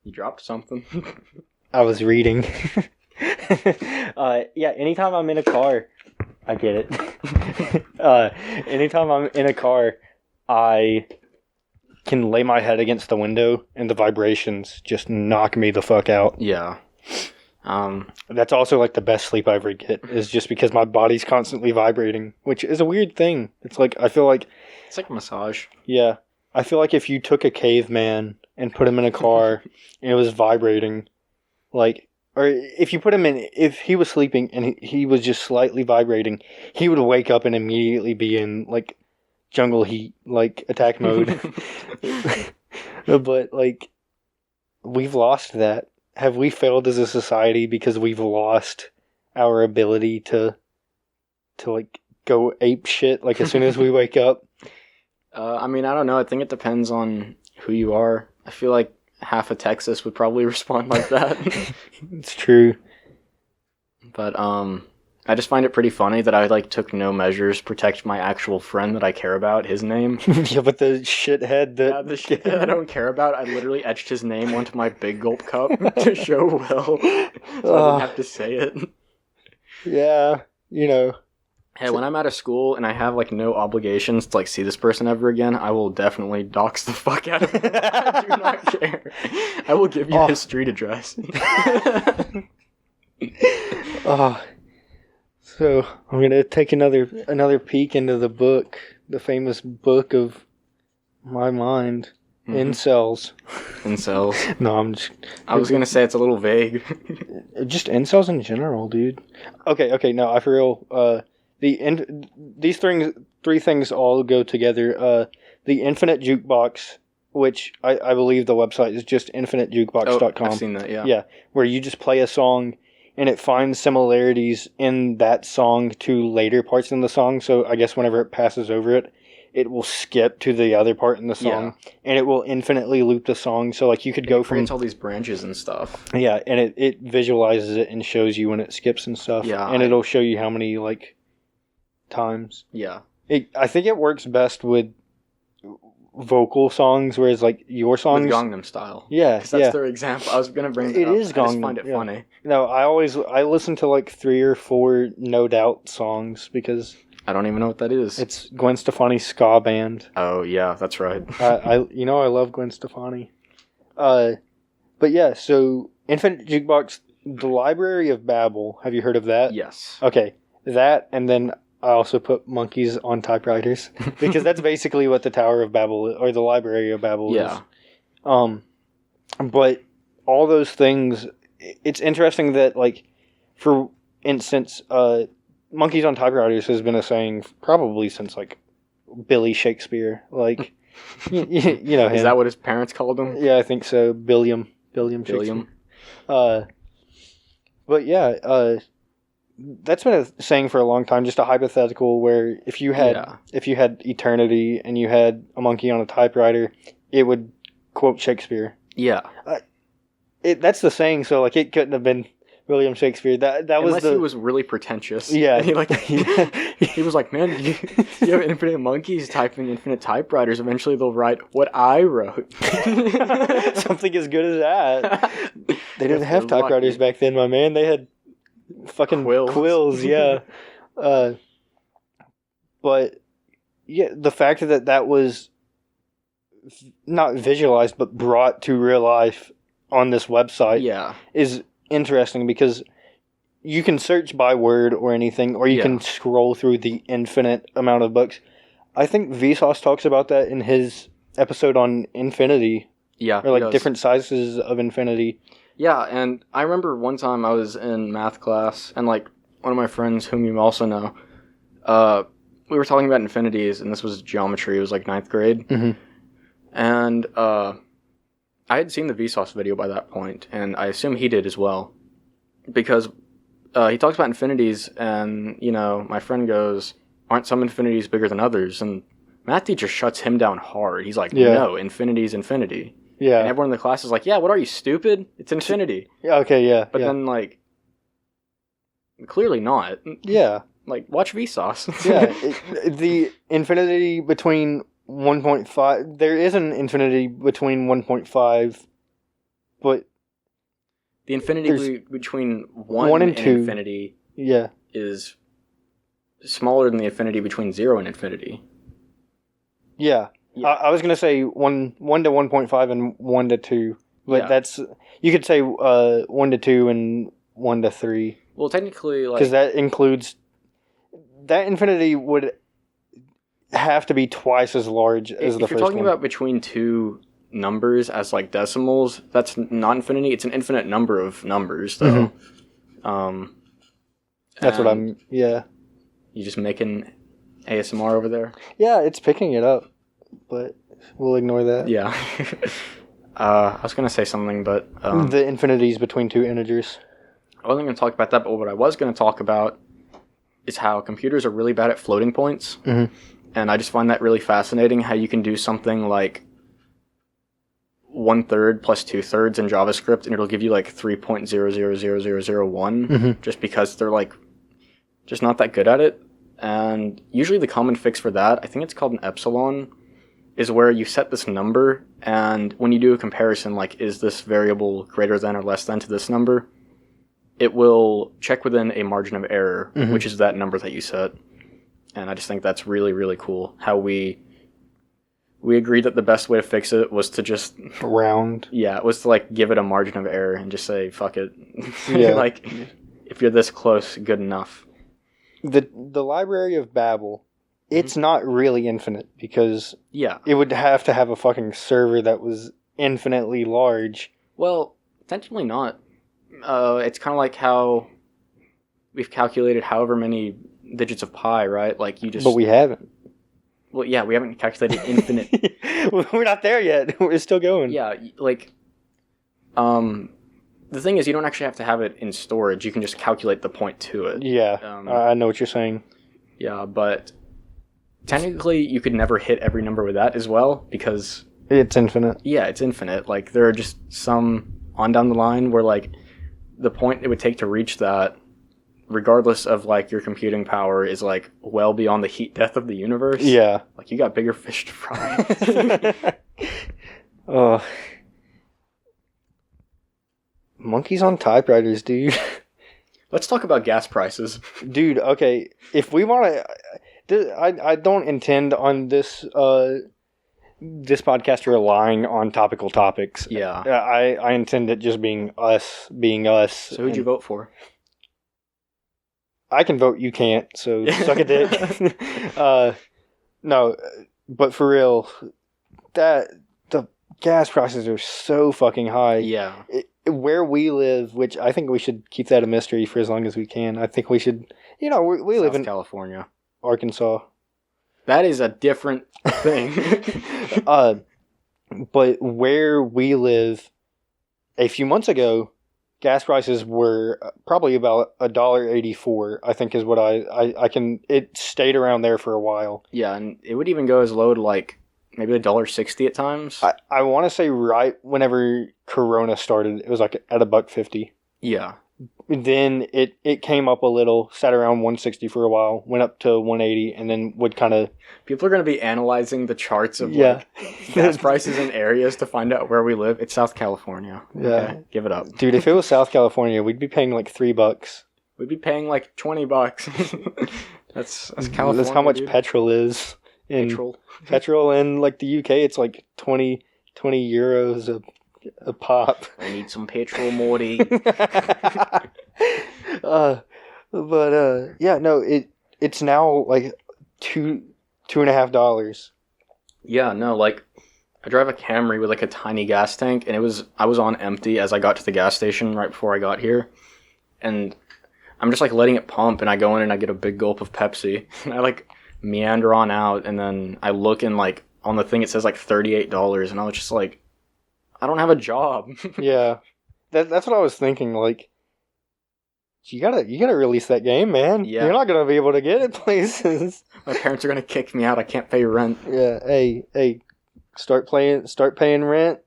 You dropped something.
I was reading. Yeah, anytime I'm in a car, I get it. Anytime I'm in a car, I can lay my head against the window and the vibrations just knock me the fuck out.
Yeah.
That's also like the best sleep I ever get, is just because my body's constantly vibrating, which is a weird thing. It's like, I feel like...
It's like a massage.
Yeah. I feel like if you took a caveman and put him in a car and it was vibrating, like... Or if you put him in... If he was sleeping and he was just slightly vibrating, he would wake up and immediately be in, like, jungle heat, like, attack mode. But, like, we've lost that. Have we failed as a society because we've lost our ability to like go ape shit like as soon as we wake up?
I mean, I don't know. I think it depends on who you are. I feel like half of Texas would probably respond like that.
It's true.
But I just find it pretty funny that I like took no measures to protect my actual friend that I care about, his name.
Yeah, but the shithead that...
Yeah, the shithead I don't care about, I literally etched his name onto my big gulp cup to show Will, so I didn't have to say it.
Yeah, you know.
Hey, when I'm out of school and I have like no obligations to like see this person ever again, I will definitely dox the fuck out of him. I do not care. I will give you his street address.
So I'm gonna take another peek into the book, the famous book of my mind, incels.
Incels.
No, I'm just.
I was gonna say it's a little vague.
Just incels in general, dude. Okay. No, I for real. These three things all go together. The Infinite Jukebox, which I believe the website is just infinitejukebox.com.
I've seen that. Yeah.
Yeah, where you just play a song and it finds similarities in that song to later parts in the song. So I guess whenever it passes over it, it will skip to the other part in the song, and it will infinitely loop the song. So like you could go from...
It creates all these branches and stuff.
Yeah, and it visualizes it and shows you when it skips and stuff.
Yeah.
And it'll show you how many like times.
Yeah.
I think it works best with vocal songs, whereas like your songs
with Gangnam Style.
Yeah,
because that's their example. I was gonna bring that
it
up.
Is Gangnam.
I just find it funny.
No, I listen to like 3 or 4 No Doubt songs because
I don't even know what that is.
It's Gwen Stefani's ska band.
Oh yeah, that's right.
I love Gwen Stefani. But yeah, so Infinite Jukebox, the Library of Babel. Have you heard of that?
Yes.
Okay, that, and then I also put monkeys on typewriters because that's basically what the Tower of Babel or the Library of Babel is. But all those things, it's interesting that, like, for instance, monkeys on typewriters has been a saying probably since like Billy Shakespeare. Like, you know him.
Is that what his parents called him?
Yeah, I think so. Billiam Shakespeare. But yeah, that's been a saying for a long time. Just a hypothetical where if you had eternity and you had a monkey on a typewriter, it would quote Shakespeare.
Yeah.
That's the saying. So like, it couldn't have been William Shakespeare. That
Unless
was
he was really pretentious.
Yeah.
he was like, man, you have infinite monkeys typing infinite typewriters. Eventually they'll write what I wrote.
Something as good as that. They didn't have typewriters back then, my man. They had fucking quills, yeah. But yeah, the fact that was not visualized but brought to real life on this website is interesting, because you can search by word or anything, or you can scroll through the infinite amount of books. I think Vsauce talks about that in his episode on infinity.
Yeah.
Or like different sizes of infinity.
Yeah, and I remember one time I was in math class, and like one of my friends, whom you also know, we were talking about infinities, and this was geometry. It was like 9th grade.
Mm-hmm.
And I had seen the Vsauce video by that point, and I assume he did as well. Because he talks about infinities, and, you know, my friend goes, aren't some infinities bigger than others? And math teacher shuts him down hard. He's like, no, infinity is infinity.
Yeah.
And everyone in the class is like, yeah, what are you, stupid? It's infinity.
Yeah, okay, yeah.
But then, like, clearly not.
Yeah.
Like, watch Vsauce.
Yeah. The infinity between 1.5... There is an infinity between 1.5, but...
The infinity between 1 and 2 infinity is smaller than the infinity between 0 and infinity.
Yeah. I was going to say 1 to 1.5 and 1 to 2. But that's... You could say 1 to 2 and 1 to 3.
Well, technically, like...
Because that includes... That infinity would have to be twice as large as the first one.
If you're talking about between two numbers as, like, decimals, that's not infinity. It's an infinite number of numbers, though. Mm-hmm.
That's what I'm... Yeah.
You just making ASMR over there?
Yeah, it's picking it up. But we'll ignore that.
Yeah. I was going to say something, but...
the infinities between two integers.
I wasn't going to talk about that, but what I was going to talk about is how computers are really bad at floating points.
Mm-hmm.
And I just find that really fascinating, how you can do something like 1/3 plus 2/3 in JavaScript, and it'll give you like 3.000001, just because they're like just not that good at it. And usually the common fix for that, I think it's called an epsilon, is where you set this number, and when you do a comparison, like, is this variable greater than or less than to this number, it will check within a margin of error, which is that number that you set. And I just think that's really, really cool. How we agreed that the best way to fix it was to just...
round.
Yeah, it was to, like, give it a margin of error and just say, fuck it.
Yeah.
Like, if you're this close, good enough.
The Library of Babel, it's not really infinite, because it would have to have a fucking server that was infinitely large.
Well, technically not. It's kind of like how we've calculated however many digits of pi, right? Like, you just...
But we haven't.
Well, yeah, we haven't calculated infinite.
We're not there yet. We're still going.
Yeah, like... The thing is, you don't actually have to have it in storage. You can just calculate the point to it.
Yeah, I know what you're saying.
Yeah, but technically, you could never hit every number with that as well, because...
It's infinite.
Yeah, it's infinite. Like, there are just some on down the line where, like, the point it would take to reach that, regardless of, like, your computing power, is, like, well beyond the heat death of the universe.
Yeah.
Like, you got bigger fish to fry.
Oh... Monkeys on typewriters, dude.
Let's talk about gas prices.
Dude, okay. If we want to... I don't intend on this podcast relying on topical topics.
Yeah.
I intend it just being us being us.
So who'd you vote for?
I can vote, you can't, so suck a dick. No, but for real, the gas prices are so fucking high.
Yeah.
Where we live, which I think we should keep that a mystery for as long as we can. I think we should, we live in
California,
Arkansas.
That is a different thing.
But where we live, a few months ago, gas prices were probably about $1.84. I think is what I can. It stayed around there for a while.
Yeah, and it would even go as low to like maybe $1.60 at times.
I want to say right whenever Corona started, it was like at $1.50.
Yeah.
Then it came up a little, sat around 160 for a while, went up to 180, and then would kind of...
People are going to be analyzing the charts of like gas prices in areas to find out where we live. It's South California.
Yeah.
Okay, give it up.
Dude, if it was South California, we'd be paying like $3.
We'd be paying like $20. That's California.
That's how much
dude.
petrol is. Petrol in like the UK, it's like 20 euros a pop.
I need some petrol, Morty.
Yeah, no, it's now like $2.50.
Yeah, no, like I drive a Camry with like a tiny gas tank, and I was on empty as I got to the gas station right before I got here, and I'm just like letting it pump, and I go in and I get a big gulp of Pepsi, and I like meander on out, and then I look and like on the thing it says like $38, and I was just like, I don't have a job.
Yeah, that's what I was thinking. Like, you gotta release that game, man.
Yeah.
You're not gonna be able to get it places.
My parents are gonna kick me out. I can't pay rent.
Yeah. Hey, start paying rent.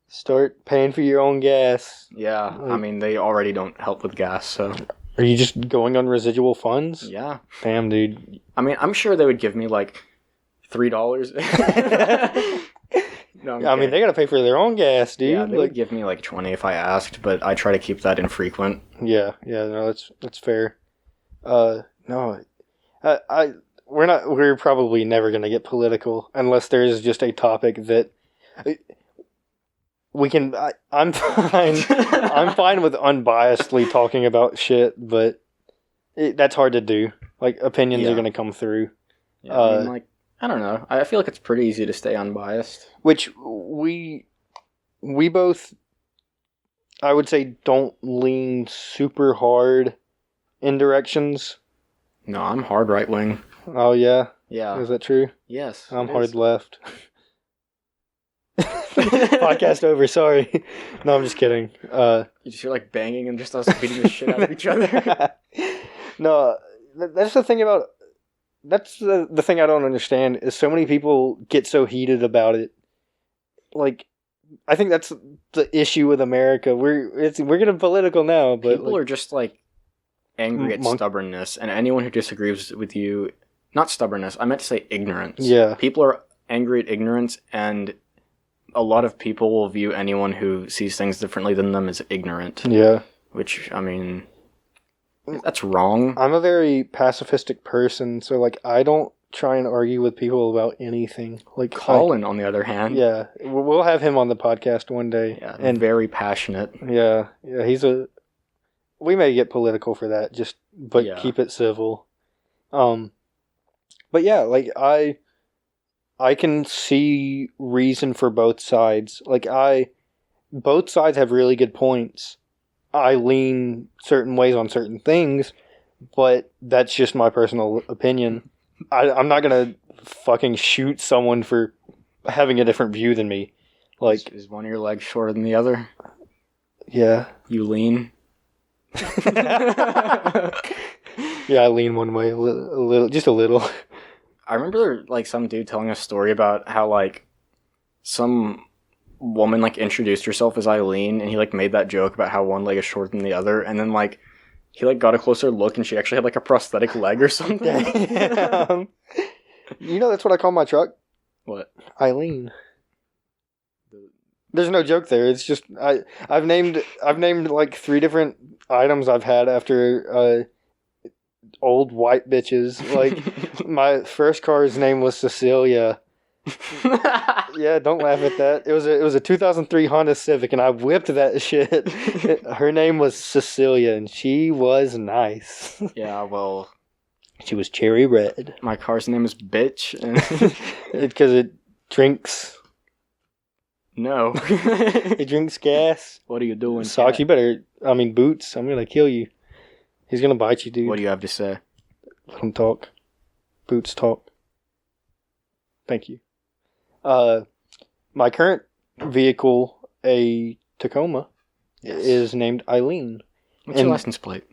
Start paying for your own gas.
Yeah, I mean they already don't help with gas, so.
Are you just going on residual funds?
Yeah.
Damn, dude.
I mean, I'm sure they would give me like $3. No,
I mean, they gotta pay for their own gas, dude.
Yeah, they would give me like 20 if I asked, but I try to keep that infrequent.
Yeah, no, that's fair. No, we're probably never gonna get political unless there's just a topic that we can. I'm fine. I'm fine with unbiasedly talking about shit, but that's hard to do. Like opinions are gonna come through.
Yeah, I mean, like. I don't know. I feel like it's pretty easy to stay unbiased.
Which we both, I would say, don't lean super hard in directions.
No, I'm hard right wing.
Oh, yeah?
Yeah.
Is that true?
Yes.
I'm hard left. Podcast over, sorry. No, I'm just kidding.
You just hear like banging and just us beating the shit out of each other.
No, that's the thing about... That's the thing I don't understand is so many people get so heated about it. Like, I think that's the issue with America. We're getting political now, but
people are just like angry at stubbornness, and anyone who disagrees with you, not stubbornness, I meant to say ignorance.
Yeah,
people are angry at ignorance, and a lot of people will view anyone who sees things differently than them as ignorant.
Yeah,
which I mean. That's wrong.
I'm a very pacifistic person, so like I don't try and argue with people about anything. Like
Colin, on the other hand,
yeah, we'll have him on the podcast one day.
Yeah, and very passionate.
Yeah, we may get political for that, but keep it civil. But yeah, like I can see reason for both sides. Like both sides have really good points. I lean certain ways on certain things, but that's just my personal opinion. I'm not gonna fucking shoot someone for having a different view than me. Like,
is one of your legs shorter than the other?
Yeah.
You lean?
Yeah, I lean one way a little, just a little.
I remember like some dude telling a story about how like some woman like introduced herself as Eileen, and he like made that joke about how one leg is shorter than the other, and then like he like got a closer look and she actually had like a prosthetic leg or something.
You know that's what I call my truck?
What?
Eileen. There's no joke there. It's just I've named like 3 different items I've had after old white bitches. Like my first car's name was Cecilia. Yeah, don't laugh at that. It was a 2003 Honda Civic, and I whipped that shit. Her name was Cecilia, and she was nice.
Yeah, well,
she was cherry red.
My car's name is Bitch,
because it drinks.
No,
it drinks gas.
What are you doing?
Socks. You better. I mean, Boots. I'm gonna kill you. He's gonna bite you, dude.
What do you have to say?
Let him talk. Boots talk. Thank you. My current vehicle, a Tacoma, is named Eileen.
What's your license plate?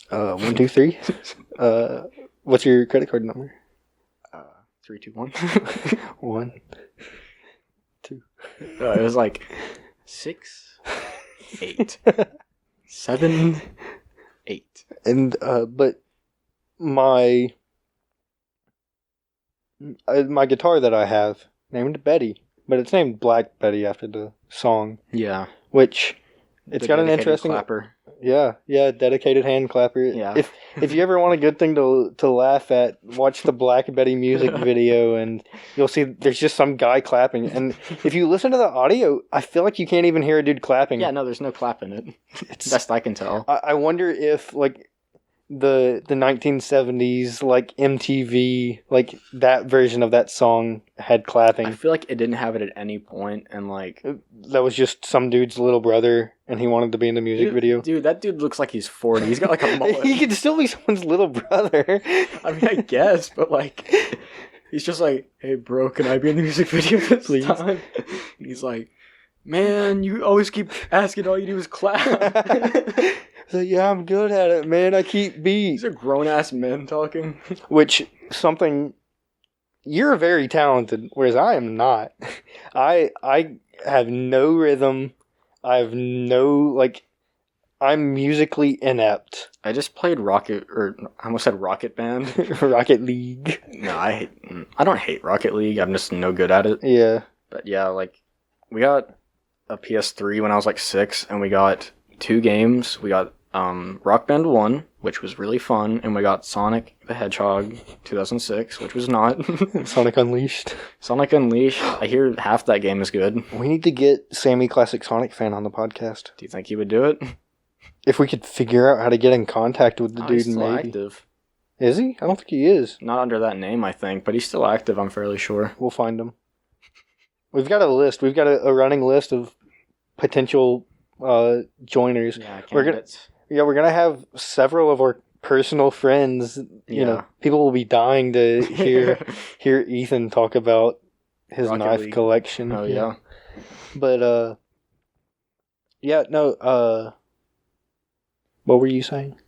1, 2, 3. What's your credit card number?
3, 2, 1.
1, 2.
It was like 6, 8, 7, 8.
And but my guitar that I have named Betty, but it's named Black Betty after the song.
Yeah.
Which it's got an interesting
clapper.
Yeah, dedicated hand clapper.
Yeah.
If you ever want a good thing to laugh at, watch the Black Betty music video, and you'll see there's just some guy clapping. And if you listen to the audio, I feel like you can't even hear a dude clapping.
Yeah, no, there's no clap in it. It's best I can tell.
I wonder if like the 1970s like MTV like that version of that song had clapping.
I feel like it didn't have it at any point, and like
that was just some dude's little brother, and he wanted to be in the music video.
Dude, that dude looks like he's 40. He's got like a mullet.
He could still be someone's little brother.
I mean, I guess, but like, he's just like, hey, bro, can I be in the music video this
Please.
time? And he's like, man, you always keep asking, all you do is clap.
So yeah, I'm good at it, man. I keep beats.
These are grown-ass men talking.
Which, something... You're very talented, whereas I am not. I have no rhythm. I have no, like... I'm musically inept.
I just played I almost said Rocket Band.
Rocket League.
No, I don't hate Rocket League. I'm just no good at it.
Yeah.
But yeah, like, we got a PS3 when I was like 6, and we got 2 games. We got Rock Band 1, which was really fun, and we got Sonic the Hedgehog 2006, which was not.
Sonic Unleashed.
Sonic Unleashed. I hear half that game is good.
We need to get Sammy Classic Sonic Fan on the podcast.
Do you think he would do it?
If we could figure out how to get in contact with the dude,
he's still
maybe.
active.
Is he? I don't think he is.
Not under that name, I think, but he's still active, I'm fairly sure.
We'll find him. We've got a list. We've got a running list of potential joiners.
Yeah,
candidates. We're gonna have several of our personal friends. You know, people will be dying to hear Ethan talk about his
Rocket
knife
League
collection.
Oh yeah.
But what were you saying?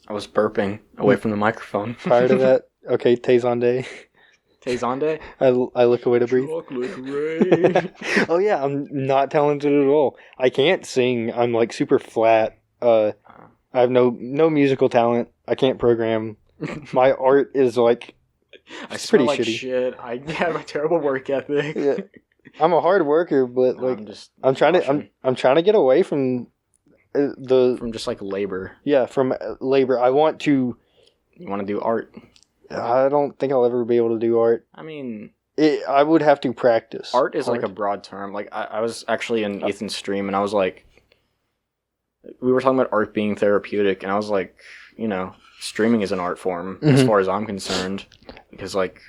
I was burping away from the microphone.
Prior to that, okay, Tezonde.
Tezonde?
I look away to breathe.
Chocolate rain.
Oh yeah, I'm not talented at all. I can't sing. I'm like super flat. I have no musical talent. I can't program. My art is like
it's
pretty
like
shitty.
Shit. I have a terrible work ethic.
Yeah. I'm a hard worker, but
No,
like I'm trying to get away from
from just like labor.
Yeah, from labor. I want to.
You want to do art?
I don't think I'll ever be able to do art.
I mean,
I would have to practice.
Art is like a broad term. Like I was actually in Ethan's stream, and I was like, we were talking about art being therapeutic, and I was like, you know, streaming is an art form as far as I'm concerned, because like,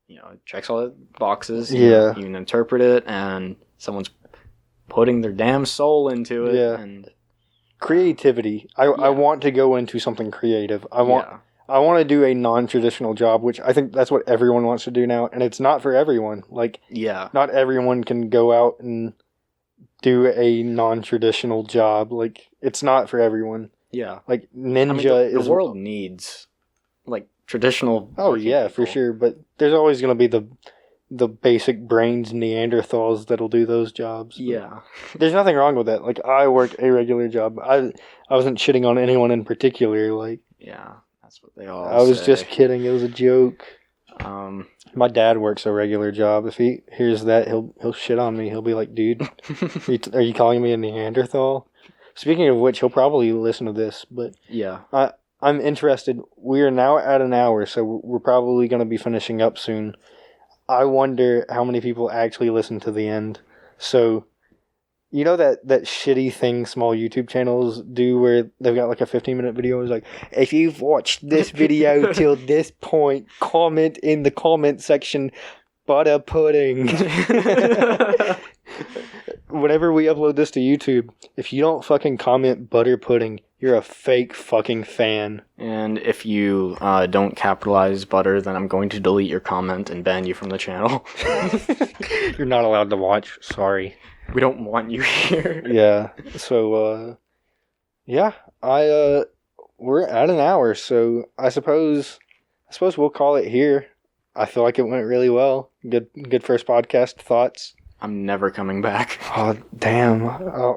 you know, it checks all the boxes. You can interpret it, and someone's putting their damn soul into it.
Yeah.
And
creativity. I want to go into something creative. I want to do a non-traditional job, which I think that's what everyone wants to do now, and it's not for everyone. Like, not everyone can go out and do a non-traditional job. Like, it's not for everyone.
Yeah.
Like, ninja
the world needs, like, traditional...
Oh, yeah,
people.
for sure, but there's always going to be the basic brains Neanderthals that'll do those jobs.
Yeah.
There's nothing wrong with that. Like, I work a regular job. I wasn't shitting on anyone in particular. Like,
yeah, that's what they all
I was just kidding. It was a joke.
My
dad works a regular job. If he hears that, he'll shit on me. He'll be like, dude, are you calling me a Neanderthal? Speaking of which, he'll probably listen to this, but
yeah.
I'm interested. We are now at an hour, so we're probably going to be finishing up soon. I wonder how many people actually listen to the end. So, you know that shitty thing small YouTube channels do where they've got like a 15-minute video. It's like, if you've watched this video till this point, comment in the comment section, butter pudding. Whenever we upload this to YouTube, if you don't fucking comment butter pudding, You're a fake fucking fan.
And if you don't capitalize butter, then I'm going to delete your comment and ban you from the channel.
You're not allowed to watch. Sorry.
We don't want you here.
Yeah. So, we're at an hour, so I suppose we'll call it here. I feel like it went really well. Good first podcast. Thoughts?
I'm never coming back.
Oh, damn.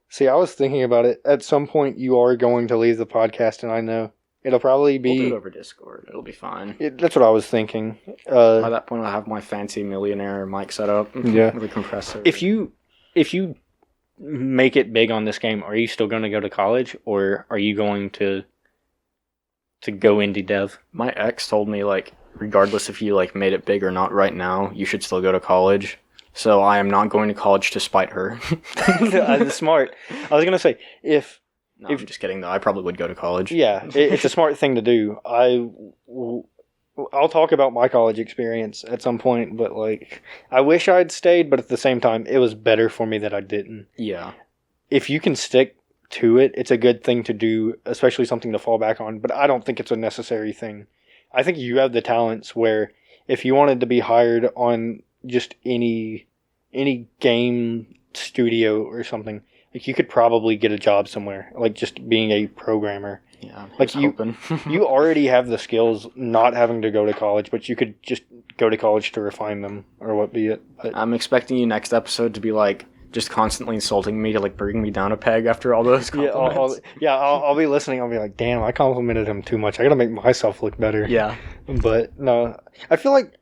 See, I was thinking about it. At some point, you are going to leave the podcast, and I know it'll probably be...
We'll do it over Discord. It'll be fine.
That's what I was thinking.
By that point, I'll have my fancy millionaire mic set up.
Yeah.
With a compressor.
If you make it big on this game, are you still going to go to college, or are you going to go indie dev?
My ex told me, like, regardless if you, like, made it big or not right now, you should still go to college. So I am not going to college to spite her.
Smart. I was going to say,
No, I'm just kidding, though. I probably would go to college.
Yeah, it's a smart thing to do. I'll talk about my college experience at some point, but, like, I wish I'd stayed, but at the same time, it was better for me that I didn't.
Yeah.
If you can stick to it, it's a good thing to do, especially something to fall back on, but I don't think it's a necessary thing. I think you have the talents where if you wanted to be hired on just any game studio or something, like, you could probably get a job somewhere, like just being a programmer.
Yeah,
like you already have the skills, not having to go to college, but you could just go to college to refine them, or what be it. But
I'm expecting you next episode to be like just constantly insulting me to like bring me down a peg after all those compliments.
I'll be listening. I'll be like, damn, I complimented him too much. I gotta make myself look better.
Yeah,
but no, I feel like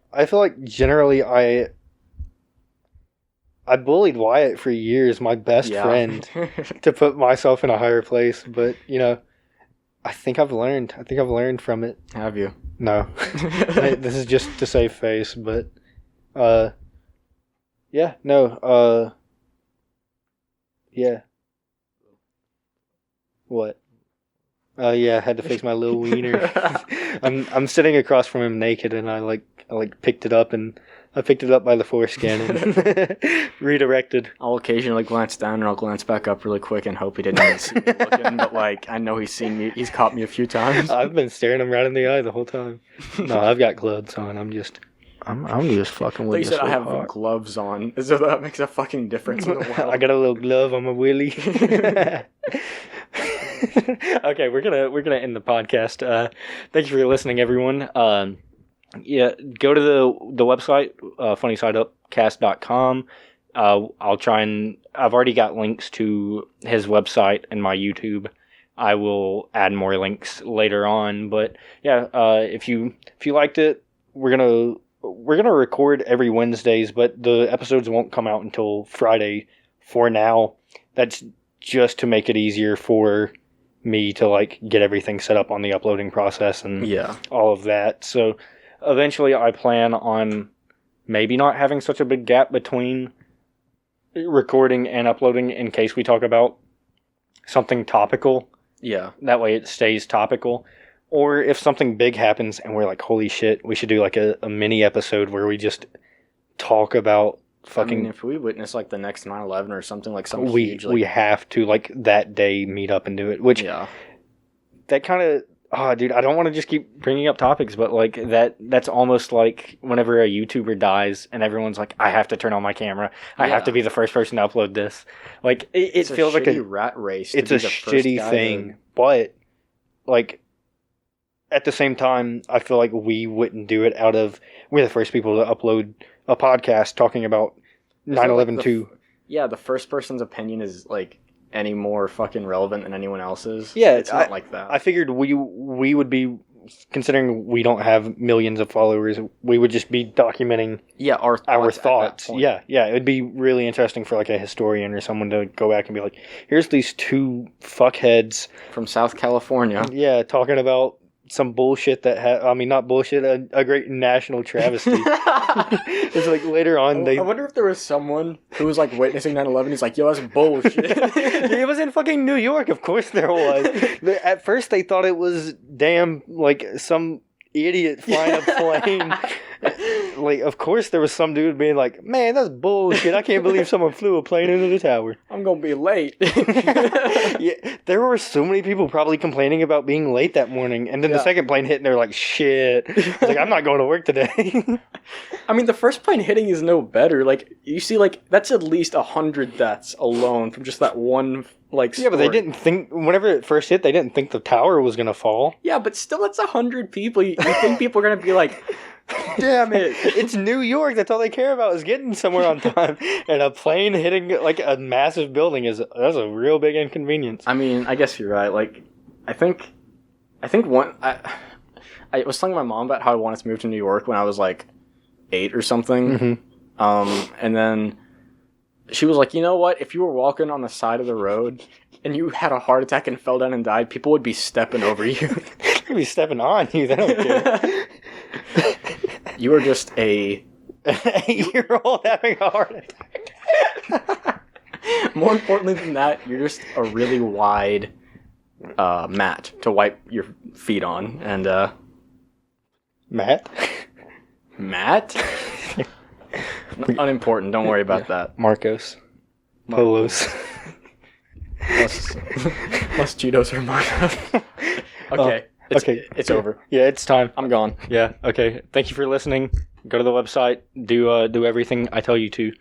generally I bullied Wyatt for years, my best friend, to put myself in a higher place. But, you know, I think I've learned from it.
Have you?
No. This is just to save face, but, yeah. What? Yeah, I had to fix my little wiener. I'm sitting across from him naked, and I picked it up, and I picked it up by the foreskin and redirected.
I'll occasionally glance down, and I'll glance back up really quick and hope he didn't even see me looking. But like, I know he's seen me. He's caught me a few times.
I've been staring him right in the eye the whole time. No, I've got gloves on. I'm just fucking with
you
this.
Said I have gloves on, so that makes a fucking difference in the world.
I got a little glove on my willy. Okay, we're gonna end the podcast. Thank you for listening, everyone. Yeah, go to the website, funnysideupcast.com. I'll try and... I've already got links to his website and my YouTube. I will add more links later on. But yeah, if you liked it, we're gonna record every Wednesdays, but the episodes won't come out until Friday for now. That's just to make it easier for me to like get everything set up on the uploading process and all of that. So eventually I plan on maybe not having such a big gap between recording and uploading in case we talk about something topical.
Yeah. That
way it stays topical. Or if something big happens and we're like, holy shit, we should do like a mini episode where we just talk about fucking... I mean,
if we witness like the next 9/11 or something like something
huge... We have to like that day meet up and do it. Which, that kind of... Oh, dude, I don't want to just keep bringing up topics, but like that's almost like whenever a YouTuber dies and everyone's like, I have to turn on my camera. I have to be the first person to upload this. Like, it feels like a
rat race.
It's a shitty thing, but like at the same time, I feel like we wouldn't do it out of... We're the first people to upload a podcast talking about 9/11 too.
Yeah, the first person's opinion is like any more fucking relevant than anyone else's.
Yeah,
it's not like that.
I figured we would be, considering we don't have millions of followers, we would just be documenting
our thoughts.
Yeah, it would be really interesting for like a historian or someone to go back and be like, here's these two fuckheads
from South California.
Yeah, talking about some bullshit that not bullshit, a great national travesty. It's like later on
I wonder if there was someone who was like witnessing 9/11. He's like, yo, that's bullshit.
It was in fucking New York. Of course there was. At first they thought it was damn like some idiot flying a plane. like, of course there was some dude being like, man, that's bullshit. I can't believe someone flew a plane into the tower.
I'm gonna be late.
Yeah, there were so many people probably complaining about being late that morning, and then the second plane hit, and they're like, shit. Like, I'm not going to work today.
I mean, the first plane hitting is no better. Like, you see, like, that's at least 100 deaths alone from just that one, like, story.
Yeah, but they didn't think, whenever it first hit, they didn't think the tower was going to fall.
Yeah, but still, that's 100 people. You think people are going to be like, damn it.
It's New York. That's all they care about is getting somewhere on time. And a plane hitting, like, a massive building that's a real big inconvenience.
I mean, I guess you're right. Like, I think I was telling my mom about how I wanted to move to New York when I was, like, 8 or something. Mm-hmm. And then she was like, you know what? If you were walking on the side of the road and you had a heart attack and fell down and died, people would be stepping over you.
They'd be stepping on you. They don't care.
You are just an
8-year-old having a heart attack.
More importantly than that, you're just a really wide mat to wipe your feet on. And
Matt?
Unimportant. Don't worry about that.
Marcos. Polos.
Plus Cheetos or Marcos. Okay. It's over.
Yeah, it's time.
I'm gone.
Yeah, okay. Thank you for listening. Go to the website. Do everything I tell you to.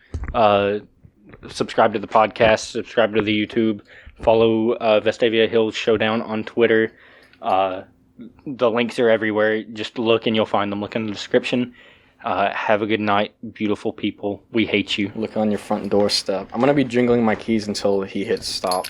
Subscribe to the podcast. Subscribe to the YouTube. Follow Vestavia Hills Showdown on Twitter. The links are everywhere. Just look and you'll find them. Look in the description. Have a good night, beautiful people. We hate you.
Look on your front doorstep. I'm going to be jingling my keys until he hits stop.